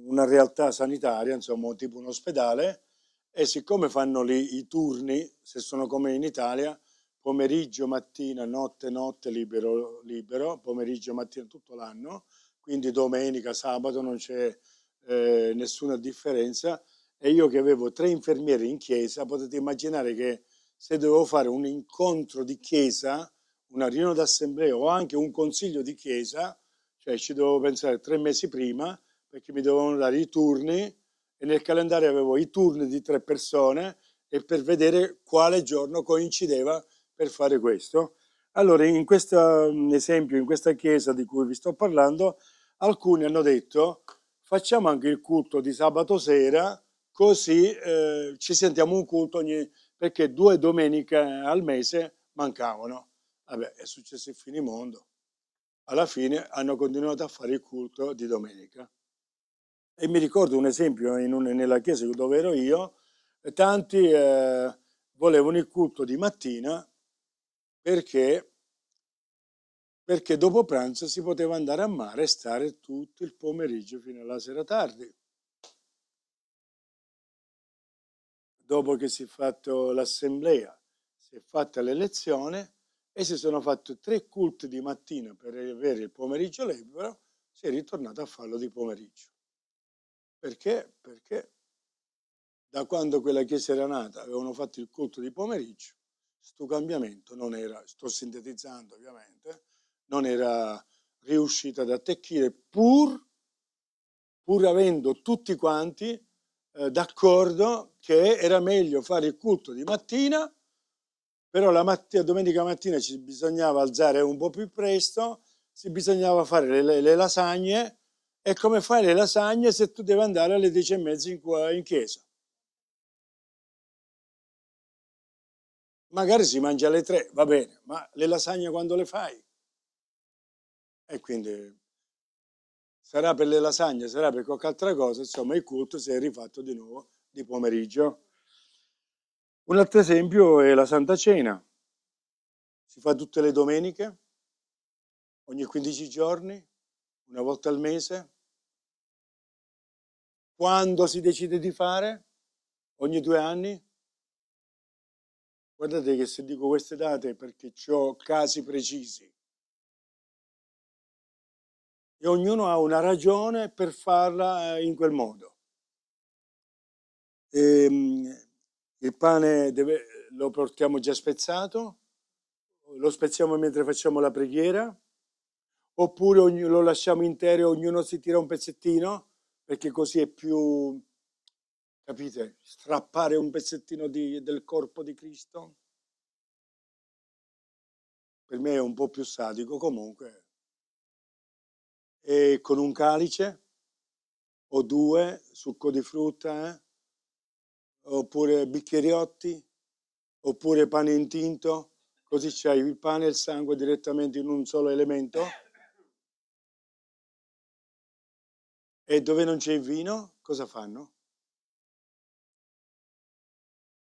una realtà sanitaria, insomma, tipo un ospedale, e siccome fanno lì i turni, se sono come in Italia, pomeriggio, mattina, notte, notte, libero, libero, pomeriggio, mattina, tutto l'anno, quindi domenica, sabato non c'è nessuna differenza. E io che avevo tre infermieri in chiesa, potete immaginare che se dovevo fare un incontro di chiesa, una riunione d'assemblea o anche un consiglio di chiesa, cioè ci dovevo pensare 3 mesi prima perché mi dovevano dare i turni e nel calendario avevo i turni di 3 persone e per vedere quale giorno coincideva per fare questo. Allora, in questo esempio, in questa chiesa di cui vi sto parlando, alcuni hanno detto facciamo anche il culto di sabato sera, così ci sentiamo un culto perché 2 domeniche al mese mancavano. Vabbè, è successo il finimondo. Alla fine hanno continuato a fare il culto di domenica. E mi ricordo un esempio nella chiesa dove ero io, tanti volevano il culto di mattina perché, perché dopo pranzo si poteva andare a mare e stare tutto il pomeriggio fino alla sera tardi. Dopo che si è fatto l'assemblea, si è fatta l'elezione e si sono fatti 3 culti di mattina per avere il pomeriggio libero, si è ritornato a farlo di pomeriggio. Perché? Perché da quando quella chiesa era nata avevano fatto il culto di pomeriggio, sto cambiamento non era, sto sintetizzando ovviamente, non era riuscito ad attecchire pur avendo tutti quanti d'accordo che era meglio fare il culto di mattina, però domenica mattina ci bisognava alzare un po' più presto, si bisognava fare le lasagne, e come fai le lasagne se tu devi andare alle 10:30 in chiesa? Magari si mangia alle 3, va bene, ma le lasagne quando le fai? E quindi sarà per le lasagne, sarà per qualche altra cosa, insomma il culto si è rifatto di nuovo di pomeriggio. Un altro esempio è la Santa Cena, si fa tutte le domeniche, ogni 15 giorni, una volta al mese, quando si decide di fare, ogni 2 anni. Guardate che se dico queste date è perché ho casi precisi e ognuno ha una ragione per farla in quel modo. Il pane lo portiamo già spezzato, lo spezziamo mentre facciamo la preghiera, oppure lo lasciamo intero e ognuno si tira un pezzettino, perché così è più, capite, strappare un pezzettino del corpo di Cristo. Per me è un po' più sadico comunque. E con un calice o due, succo di frutta, oppure bicchieriotti, oppure pane intinto, così c'hai il pane e il sangue direttamente in un solo elemento. E dove non c'è il vino, cosa fanno?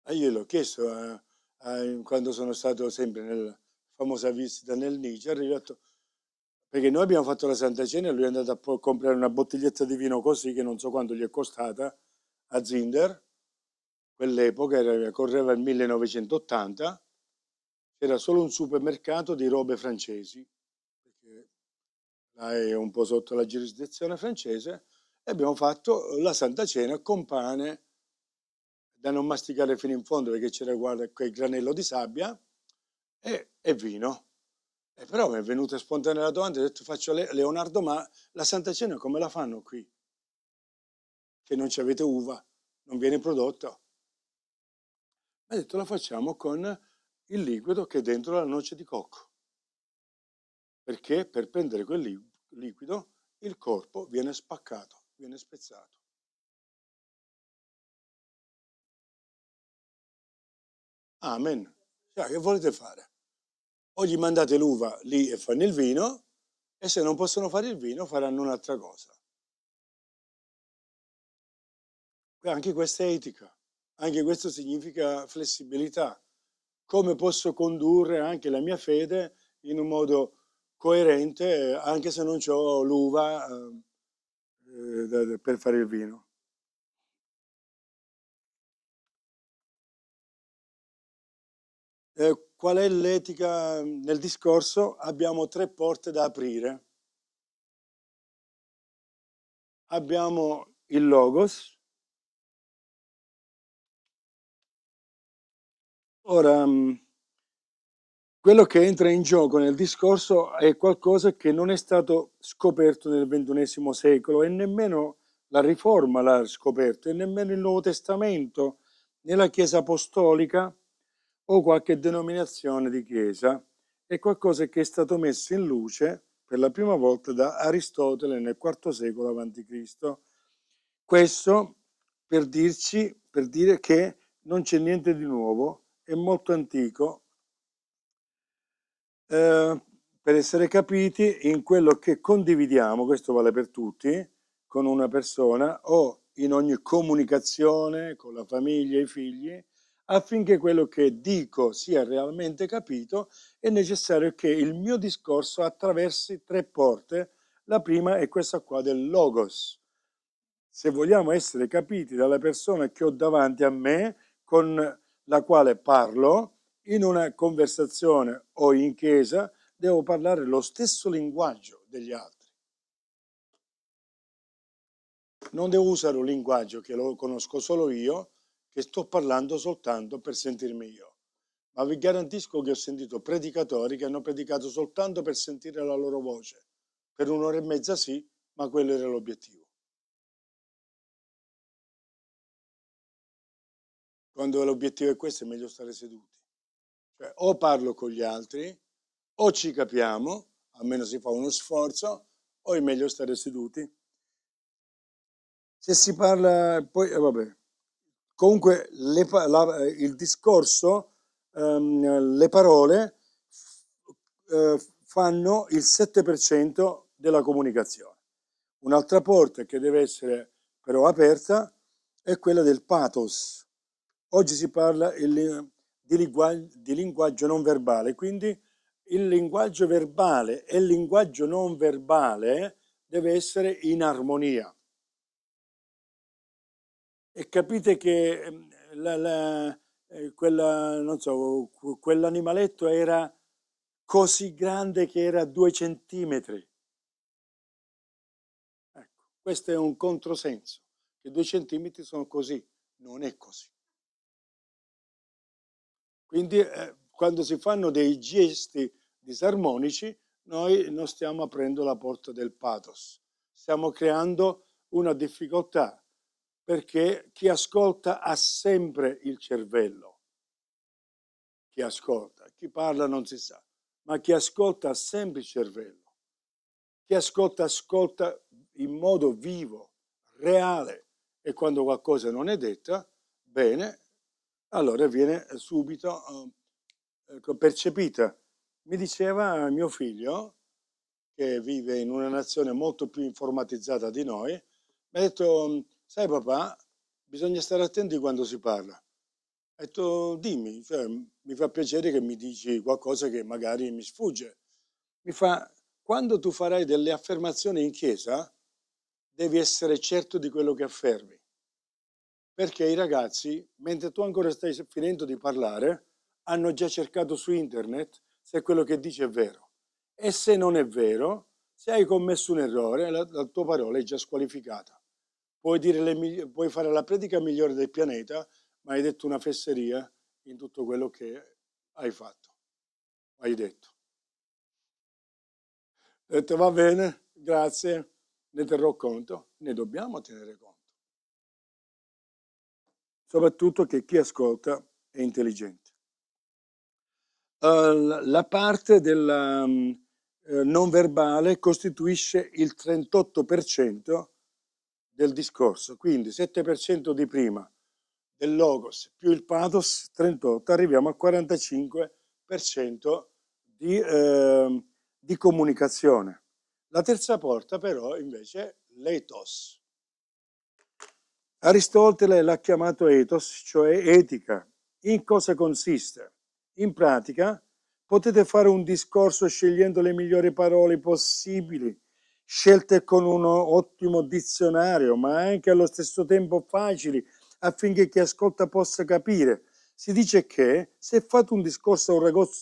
Io l'ho chiesto quando sono stato sempre nella famosa visita nel Niger, gli ho detto, perché noi abbiamo fatto la Santa Cena e lui è andato a comprare una bottiglietta di vino così, che non so quanto gli è costata, a Zinder, quell'epoca correva il 1980, c'era solo un supermercato di robe francesi, perché là è un po' sotto la giurisdizione francese, e abbiamo fatto la Santa Cena con pane da non masticare fino in fondo perché c'era quel granello di sabbia e vino. E però mi è venuta spontanea la domanda, ho detto faccio Leonardo, ma la Santa Cena come la fanno qui? Che non ci avete uva, non viene prodotta. Mi ha detto la facciamo con il liquido che è dentro la noce di cocco, perché per prendere quel liquido il corpo viene spaccato, viene spezzato. Amen. Cioè, che volete fare? O gli mandate l'uva lì e fanno il vino, e se non possono fare il vino faranno un'altra cosa. Anche questa è etica, anche questo significa flessibilità. Come posso condurre anche la mia fede in un modo coerente, anche se non ho l'uva per fare il vino. Qual è l'etica nel discorso? Abbiamo 3 porte da aprire. Abbiamo il Logos. Ora, quello che entra in gioco nel discorso è qualcosa che non è stato scoperto nel XXI secolo e nemmeno la Riforma l'ha scoperto e nemmeno il Nuovo Testamento, né la Chiesa Apostolica o qualche denominazione di Chiesa. È qualcosa che è stato messo in luce per la prima volta da Aristotele nel IV secolo a.C. Questo per dire che non c'è niente di nuovo, è molto antico, per essere capiti in quello che condividiamo, questo vale per tutti, con una persona o in ogni comunicazione con la famiglia e i figli, affinché quello che dico sia realmente capito, è necessario che il mio discorso attraversi 3 porte. La prima è questa qua del logos. Se vogliamo essere capiti dalla persona che ho davanti a me, con la quale parlo, in una conversazione o in chiesa, devo parlare lo stesso linguaggio degli altri. Non devo usare un linguaggio che lo conosco solo io, che sto parlando soltanto per sentirmi io. Ma vi garantisco che ho sentito predicatori che hanno predicato soltanto per sentire la loro voce. Per 1 ora e mezza sì, ma quello era l'obiettivo. Quando l'obiettivo è questo è meglio stare seduti. Cioè, o parlo con gli altri, o ci capiamo, almeno si fa uno sforzo, o è meglio stare seduti. Se si parla, poi vabbè. Comunque il discorso, le parole fanno il 7% della comunicazione. Un'altra porta che deve essere però aperta è quella del pathos. Oggi si parla di linguaggio non verbale, quindi il linguaggio verbale e il linguaggio non verbale deve essere in armonia. E capite che non so, quell'animaletto era così grande che era 2 centimetri. Ecco, questo è un controsenso, che 2 centimetri sono così, non è così. Quindi quando si fanno dei gesti disarmonici, noi non stiamo aprendo la porta del pathos, stiamo creando una difficoltà, perché chi ascolta ha sempre il cervello, chi ascolta, chi parla non si sa, ma chi ascolta ha sempre il cervello, chi ascolta ascolta in modo vivo, reale, e quando qualcosa non è detta, bene, allora viene subito percepita. Mi diceva mio figlio, che vive in una nazione molto più informatizzata di noi, mi ha detto, sai papà, bisogna stare attenti quando si parla. Ho detto, dimmi, cioè, mi fa piacere che mi dici qualcosa che magari mi sfugge. Mi fa, quando tu farai delle affermazioni in chiesa, devi essere certo di quello che affermi. Perché i ragazzi, mentre tu ancora stai finendo di parlare, hanno già cercato su internet se quello che dici è vero. E se non è vero, se hai commesso un errore, la tua parola è già squalificata. Puoi dire puoi fare la predica migliore del pianeta, ma hai detto una fesseria in tutto quello che hai fatto, hai detto. Ho detto va bene, grazie, ne terrò conto, ne dobbiamo tenere conto. Soprattutto che chi ascolta è intelligente. La parte del non verbale costituisce il 38% del discorso, quindi 7% di prima del logos più il pathos, 38, arriviamo al 45% di comunicazione. La terza porta però invece è l'ethos. Aristotele l'ha chiamato ethos, cioè etica. In cosa consiste? In pratica, potete fare un discorso scegliendo le migliori parole possibili, scelte con un ottimo dizionario, ma anche allo stesso tempo facili, affinché chi ascolta possa capire. Si dice che se fate un discorso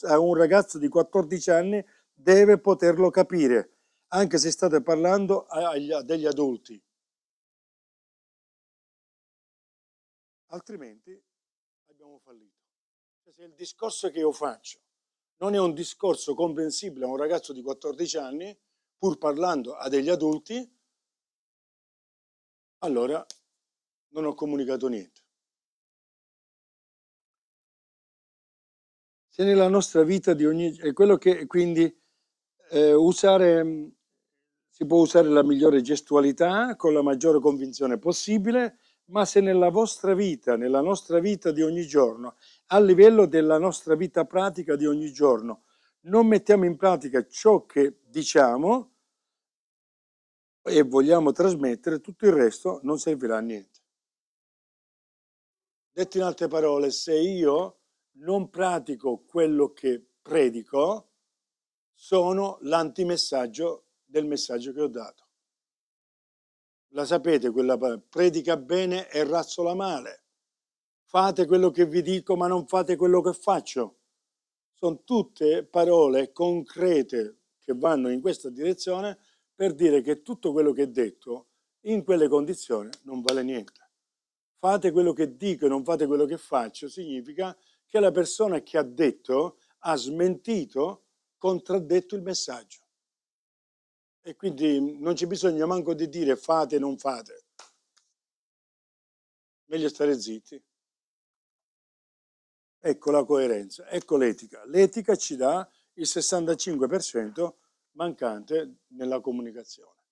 a un ragazzo di 14 anni, deve poterlo capire, anche se state parlando a degli adulti. Altrimenti abbiamo fallito. Cioè, se il discorso che io faccio non è un discorso comprensibile a un ragazzo di 14 anni, pur parlando a degli adulti, allora non ho comunicato niente. Se nella nostra vita di ogni... è quello che quindi usare, si può usare la migliore gestualità con la maggiore convinzione possibile, ma se nella vostra vita, nella nostra vita di ogni giorno, a livello della nostra vita pratica di ogni giorno, non mettiamo in pratica ciò che diciamo e vogliamo trasmettere, tutto il resto non servirà a niente. Detto in altre parole, se io non pratico quello che predico, sono l'antimessaggio del messaggio che ho dato. La sapete quella predica bene e razzola male. Fate quello che vi dico, ma non fate quello che faccio. Sono tutte parole concrete che vanno in questa direzione per dire che tutto quello che è detto in quelle condizioni non vale niente. Fate quello che dico e non fate quello che faccio significa che la persona che ha detto ha smentito, contraddetto il messaggio. E quindi non c'è bisogno manco di dire fate e non fate. Meglio stare zitti. Ecco la coerenza, ecco l'etica. L'etica ci dà il 65% mancante nella comunicazione.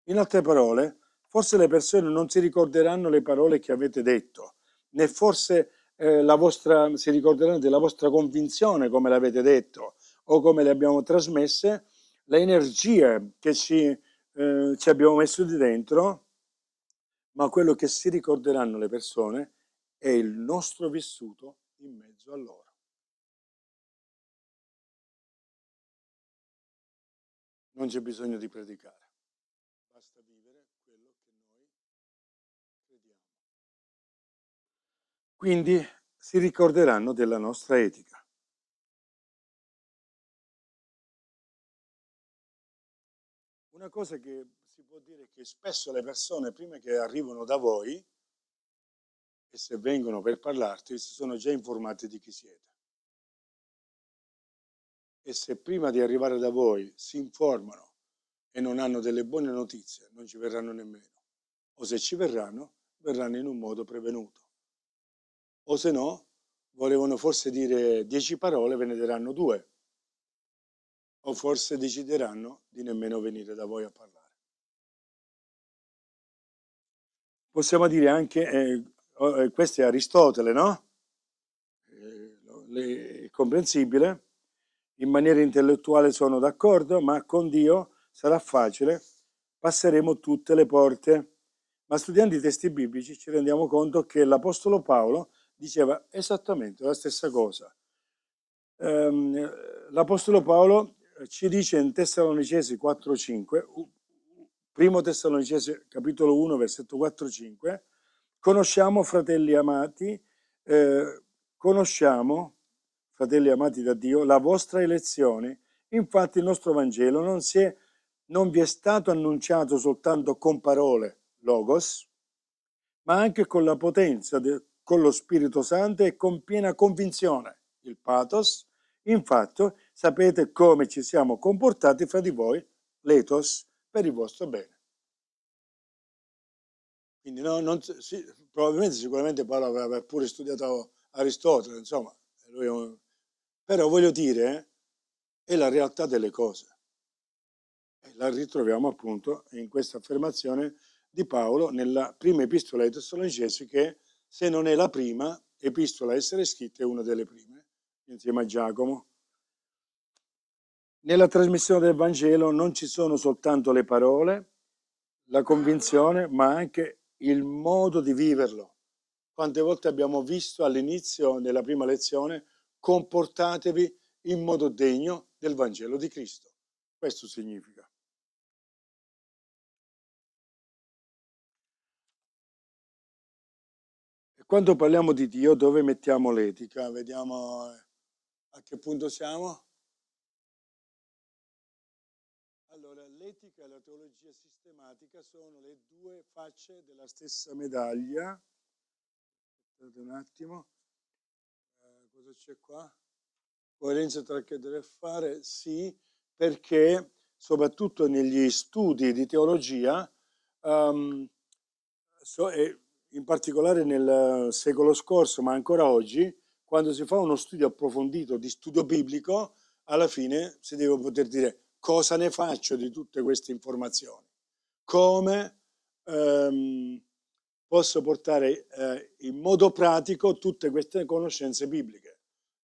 In altre parole, forse le persone non si ricorderanno le parole che avete detto, né forse si ricorderanno della vostra convinzione come l'avete detto o come le abbiamo trasmesse, le energie che ci abbiamo messo di dentro, ma quello che si ricorderanno le persone è il nostro vissuto in mezzo a loro. non c'è bisogno di predicare, basta vivere quello che noi crediamo. Quindi si ricorderanno della nostra etica. Una cosa che si può dire è che spesso le persone, prima che arrivano da voi, e se vengono per parlarti, si sono già informati di chi siete. E se prima di arrivare da voi si informano e non hanno delle buone notizie, non ci verranno nemmeno. O se ci verranno, verranno in un modo prevenuto. O se no, volevano forse dire 10 parole, ve ne daranno 2. O forse decideranno di nemmeno venire da voi a parlare. Possiamo dire anche, questo è Aristotele, no? È comprensibile, in maniera intellettuale sono d'accordo, ma con Dio sarà facile, passeremo tutte le porte. Ma studiando i testi biblici ci rendiamo conto che l'Apostolo Paolo diceva esattamente la stessa cosa. L'Apostolo Paolo ci dice in Tessalonicesi 4:5, primo Tessalonicesi capitolo 1 versetto 4-5, conosciamo fratelli amati, conosciamo fratelli amati da Dio la vostra elezione, infatti il nostro Vangelo non vi è stato annunciato soltanto con parole, logos, ma anche con la potenza, con lo Spirito Santo e con piena convinzione, il pathos. Infatti sapete come ci siamo comportati fra di voi, l'ethos, per il vostro bene. Quindi sì, probabilmente sicuramente Paolo aveva pure studiato Aristotele, insomma, però voglio dire, è la realtà delle cose. E la ritroviamo appunto in questa affermazione di Paolo nella prima epistola ai Tessalonicesi, che se non è la prima epistola a essere scritta è una delle prime, insieme a Giacomo. Nella trasmissione del Vangelo non ci sono soltanto le parole, la convinzione, ma anche il modo di viverlo. Quante volte abbiamo visto all'inizio, nella prima lezione, comportatevi in modo degno del Vangelo di Cristo. Questo significa. E quando parliamo di Dio, dove mettiamo l'etica? Vediamo a che punto siamo. Allora, l'etica e la teologia sistematica sono le due facce della stessa medaglia. Aspettate un attimo. Cosa c'è qua? Coerenza tra che deve fare? Sì, perché soprattutto negli studi di teologia, e in particolare nel secolo scorso, ma ancora oggi, quando si fa uno studio approfondito di studio biblico, alla fine si deve poter dire cosa ne faccio di tutte queste informazioni, come posso portare in modo pratico tutte queste conoscenze bibliche.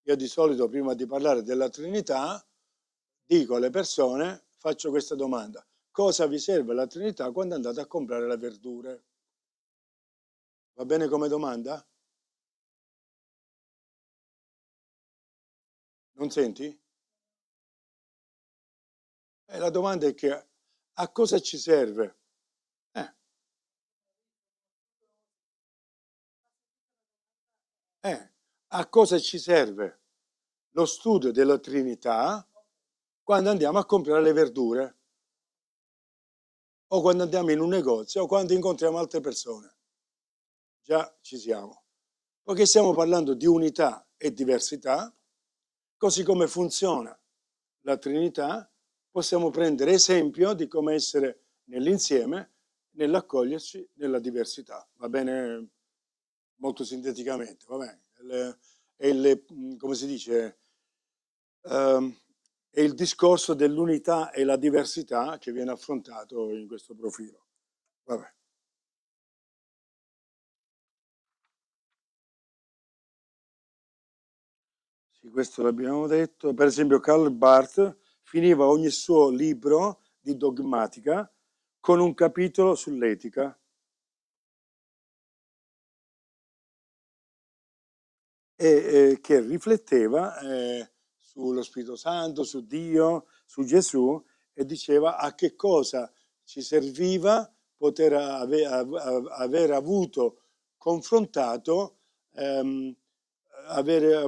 Io di solito, prima di parlare della Trinità, dico alle persone, faccio questa domanda: cosa vi serve la Trinità quando andate a comprare le verdure? Va bene come domanda? Non senti? La domanda è che a cosa ci serve? Eh, a cosa ci serve lo studio della Trinità quando andiamo a comprare le verdure? O quando andiamo in un negozio o quando incontriamo altre persone? Già ci siamo. Poiché stiamo parlando di unità e diversità, così come funziona la Trinità, possiamo prendere esempio di come essere nell'insieme, nell'accoglierci nella diversità. Va bene? Molto sinteticamente, va bene? Come si dice? È il discorso dell'unità e la diversità che viene affrontato in questo profilo. Vabbè. Sì, questo l'abbiamo detto. Per esempio, Karl Barth finiva ogni suo libro di dogmatica con un capitolo sull'etica. Che rifletteva sullo Spirito Santo, su Dio, su Gesù, che diceva a che cosa ci serviva poter aver avuto confrontato, aver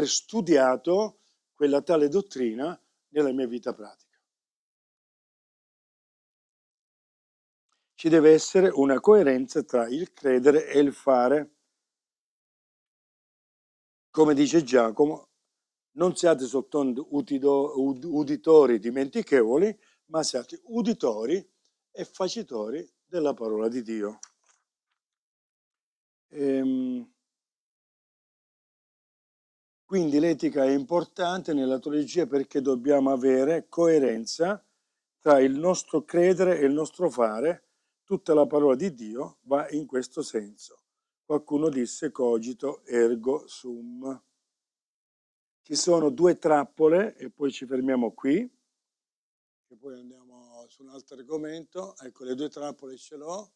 studiato quella tale dottrina nella mia vita pratica. Ci deve essere una coerenza tra il credere e il fare. Come dice Giacomo, non siate soltanto uditori dimentichevoli, ma siate uditori e facitori della parola di Dio. Quindi l'etica è importante nella teologia perché dobbiamo avere coerenza tra il nostro credere e il nostro fare. Tutta la parola di Dio va in questo senso. Qualcuno disse cogito ergo sum. Ci sono due trappole e poi ci fermiamo qui, e poi andiamo su un altro argomento. Ecco, le due trappole ce l'ho.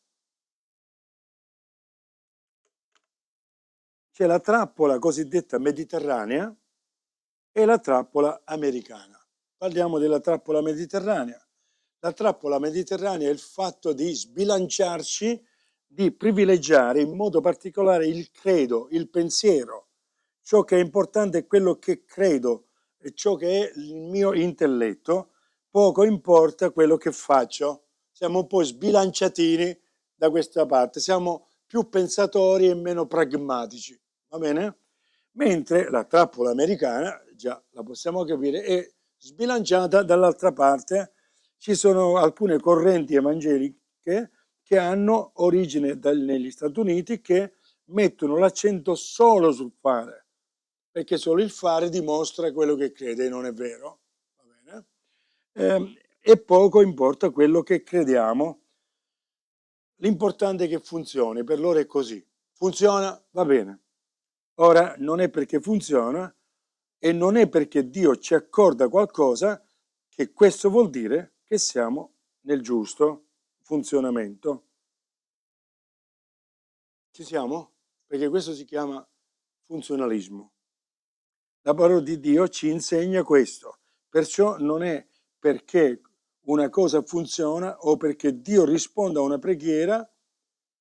C'è la trappola cosiddetta mediterranea e la trappola americana. Parliamo della trappola mediterranea. La trappola mediterranea è il fatto di sbilanciarci, di privilegiare in modo particolare il credo, il pensiero. Ciò che è importante è quello che credo e ciò che è il mio intelletto, poco importa quello che faccio. Siamo un po' sbilanciatini da questa parte, siamo più pensatori e meno pragmatici, va bene? Mentre la trappola americana, già la possiamo capire, è sbilanciata dall'altra parte. Ci sono alcune correnti evangeliche che hanno origine negli Stati Uniti che mettono l'accento solo sul fare, perché solo il fare dimostra quello che crede e non è vero. Va bene? E poco importa quello che crediamo. L'importante è che funzioni, per loro è così. Funziona, va bene. Ora, non è perché funziona e non è perché Dio ci accorda qualcosa che questo vuol dire che siamo nel giusto funzionamento. Ci siamo? Perché questo si chiama funzionalismo. La parola di Dio ci insegna questo. Perciò non è perché una cosa funziona o perché Dio risponde a una preghiera,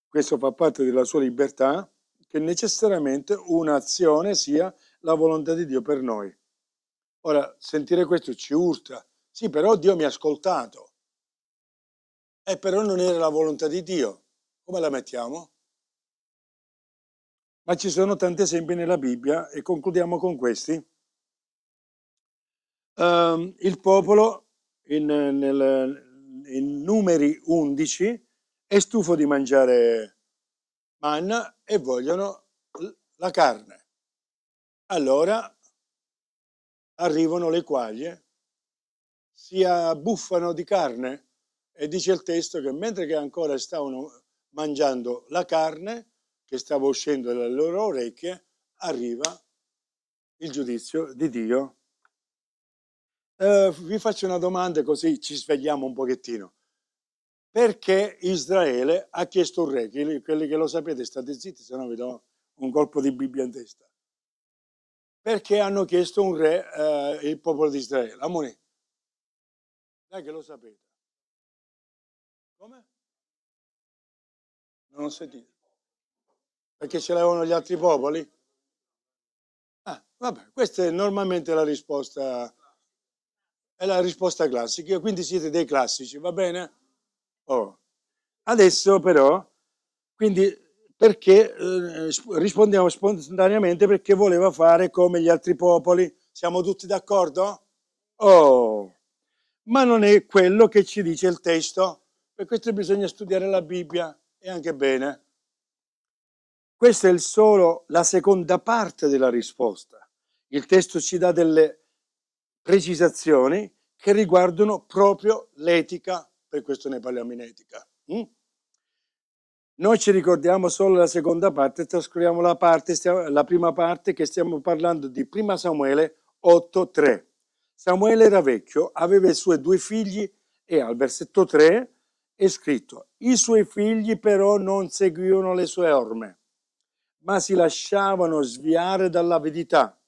questo fa parte della sua libertà, che necessariamente un'azione sia la volontà di Dio per noi. Ora, sentire questo ci urta. Sì, però Dio mi ha ascoltato. Però non era la volontà di Dio. Come la mettiamo? Ma ci sono tanti esempi nella Bibbia e concludiamo con questi. Il popolo in Numeri 11 è stufo di mangiare manna e vogliono la carne. Allora arrivano le quaglie, si abbuffano di carne e dice il testo che mentre che ancora stavano mangiando la carne che stava uscendo dalle loro orecchie, arriva il giudizio di Dio. Vi faccio una domanda così ci svegliamo un pochettino. Perché Israele ha chiesto un re? Quelli che lo sapete state zitti, se no vi do un colpo di Bibbia in testa. Perché hanno chiesto un re il popolo di Israele? Amore, dai che lo sapete. Come? Non ho sentito. Perché ce l'avevano gli altri popoli? Ah, vabbè, questa è normalmente la risposta, è la risposta classica, quindi siete dei classici, va bene? Oh. Adesso però, quindi perché rispondiamo spontaneamente perché voleva fare come gli altri popoli. Siamo tutti d'accordo? Oh, ma non è quello che ci dice il testo. Per questo bisogna studiare la Bibbia e anche bene. Questa è solo la seconda parte della risposta. Il testo ci dà delle precisazioni che riguardano proprio l'etica, per questo ne parliamo in etica. Noi ci ricordiamo solo la seconda parte, trascuriamo la prima parte che stiamo parlando di 1 Samuele 8,3. Samuele era vecchio, aveva i suoi 2 figli e al versetto 3 è scritto: i suoi figli però non seguivano le sue orme, ma si lasciavano sviare dall'avidità,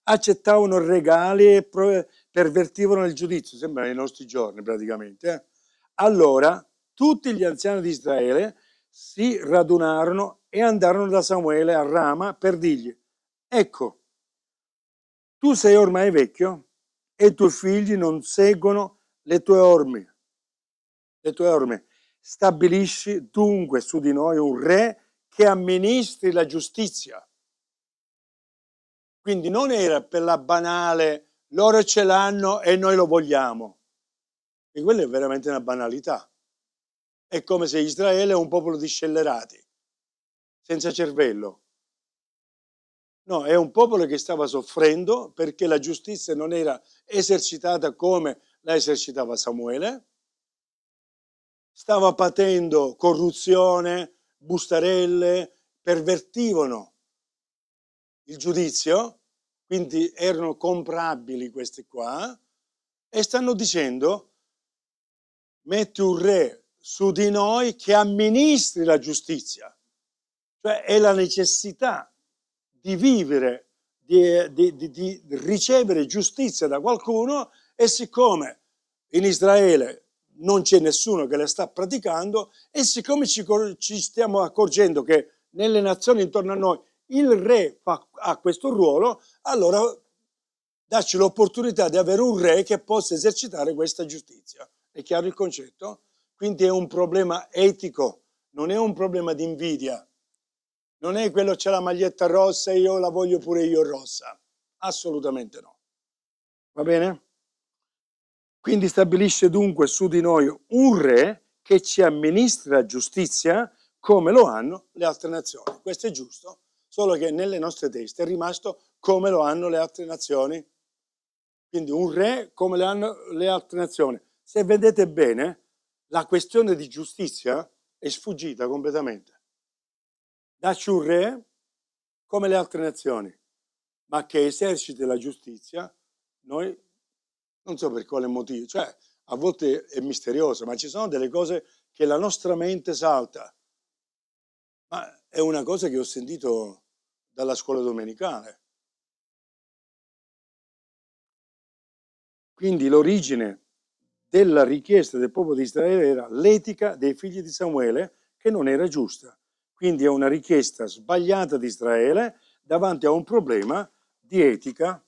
accettavano regali e pervertivano il giudizio, sembra nei nostri giorni praticamente. Allora tutti gli anziani di Israele si radunarono e andarono da Samuele a Rama per dirgli: ecco, tu sei ormai vecchio e i tuoi figli non seguono le tue orme. Le tue orme. Stabilisci dunque su di noi un re che amministri la giustizia. Quindi non era per la banale, loro ce l'hanno e noi lo vogliamo. E quella è veramente una banalità. È come se Israele è un popolo di scellerati, senza cervello. No, è un popolo che stava soffrendo perché la giustizia non era esercitata come la esercitava Samuele, stava patendo corruzione, bustarelle, pervertivano il giudizio, quindi erano comprabili questi qua, e stanno dicendo: metti un re su di noi che amministri la giustizia. Cioè è la necessità di vivere, di ricevere giustizia da qualcuno, e siccome in Israele non c'è nessuno che la sta praticando, e siccome ci stiamo accorgendo che nelle nazioni intorno a noi il re ha questo ruolo, allora dacci l'opportunità di avere un re che possa esercitare questa giustizia. È chiaro il concetto? Quindi è un problema etico, non è un problema di invidia. Non è quello c'è la maglietta rossa e io la voglio pure io rossa. Assolutamente no. Va bene? Quindi stabilisce dunque su di noi un re che ci amministra la giustizia come lo hanno le altre nazioni. Questo è giusto, solo che nelle nostre teste è rimasto come lo hanno le altre nazioni. Quindi un re come le hanno le altre nazioni. Se vedete bene, la questione di giustizia è sfuggita completamente. Dacci un re come le altre nazioni, ma che eserciti la giustizia. Noi non so per quale motivo, cioè a volte è misterioso, ma ci sono delle cose che la nostra mente salta. Ma è una cosa che ho sentito dalla scuola domenicale. Quindi l'origine della richiesta del popolo di Israele era l'etica dei figli di Samuele, che non era giusta. Quindi è una richiesta sbagliata di Israele davanti a un problema di etica.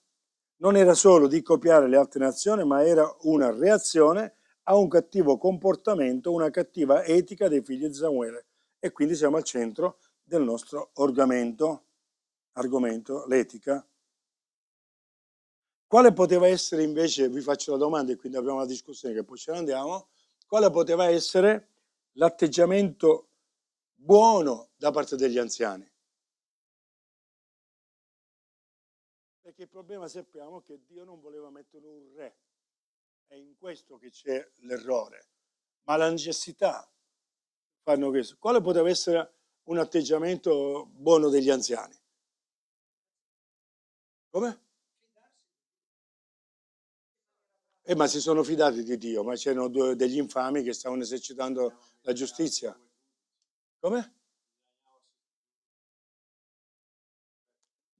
Non era solo di copiare le altre nazioni, ma era una reazione a un cattivo comportamento, una cattiva etica dei figli di Samuele. E quindi siamo al centro del nostro argomento, l'etica. Quale poteva essere invece, vi faccio la domanda e quindi apriamo la discussione che poi ce ne andiamo, quale poteva essere l'atteggiamento buono da parte degli anziani? Perché il problema sappiamo che Dio non voleva mettere un re, è in questo che c'è l'errore, ma la necessità fanno questo. Quale poteva essere un atteggiamento buono degli anziani? Come? Ma si sono fidati di Dio, ma c'erano degli infami che stavano esercitando la giustizia. Come?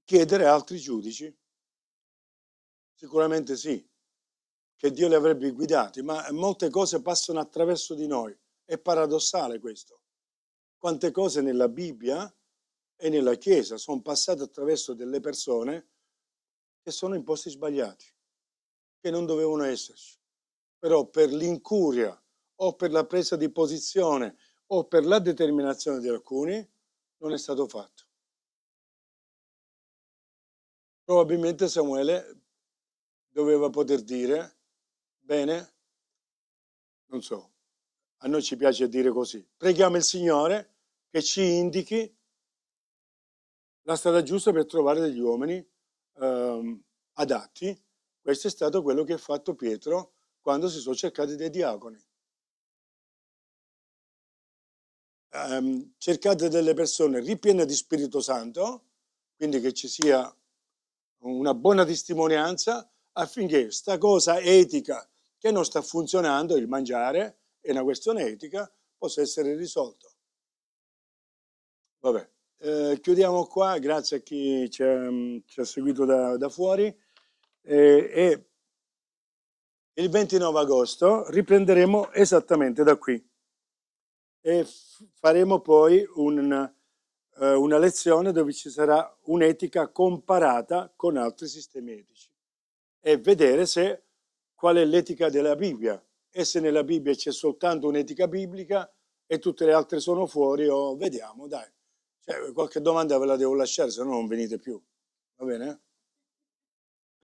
Chiedere altri giudici? Sicuramente sì, che Dio li avrebbe guidati, ma molte cose passano attraverso di noi. È paradossale questo. Quante cose nella Bibbia e nella Chiesa sono passate attraverso delle persone che sono in posti sbagliati, che non dovevano esserci, però per l'incuria o per la presa di posizione o per la determinazione di alcuni non è stato fatto. Probabilmente Samuele doveva poter dire: bene, non so, a noi ci piace dire così, preghiamo il Signore che ci indichi la strada giusta per trovare degli uomini adatti. Questo è stato quello che ha fatto Pietro quando si sono cercati dei diaconi. Cercate delle persone ripiene di Spirito Santo, quindi che ci sia una buona testimonianza affinché sta cosa etica che non sta funzionando, il mangiare, è una questione etica, possa essere risolto. Vabbè, chiudiamo qua, grazie a chi ci ha seguito da fuori. E Il 29 agosto riprenderemo esattamente da qui e faremo poi una lezione dove ci sarà un'etica comparata con altri sistemi etici e vedere qual è l'etica della Bibbia e se nella Bibbia c'è soltanto un'etica biblica e tutte le altre sono fuori o vediamo, dai. Cioè, qualche domanda ve la devo lasciare, se no non venite più. Va bene?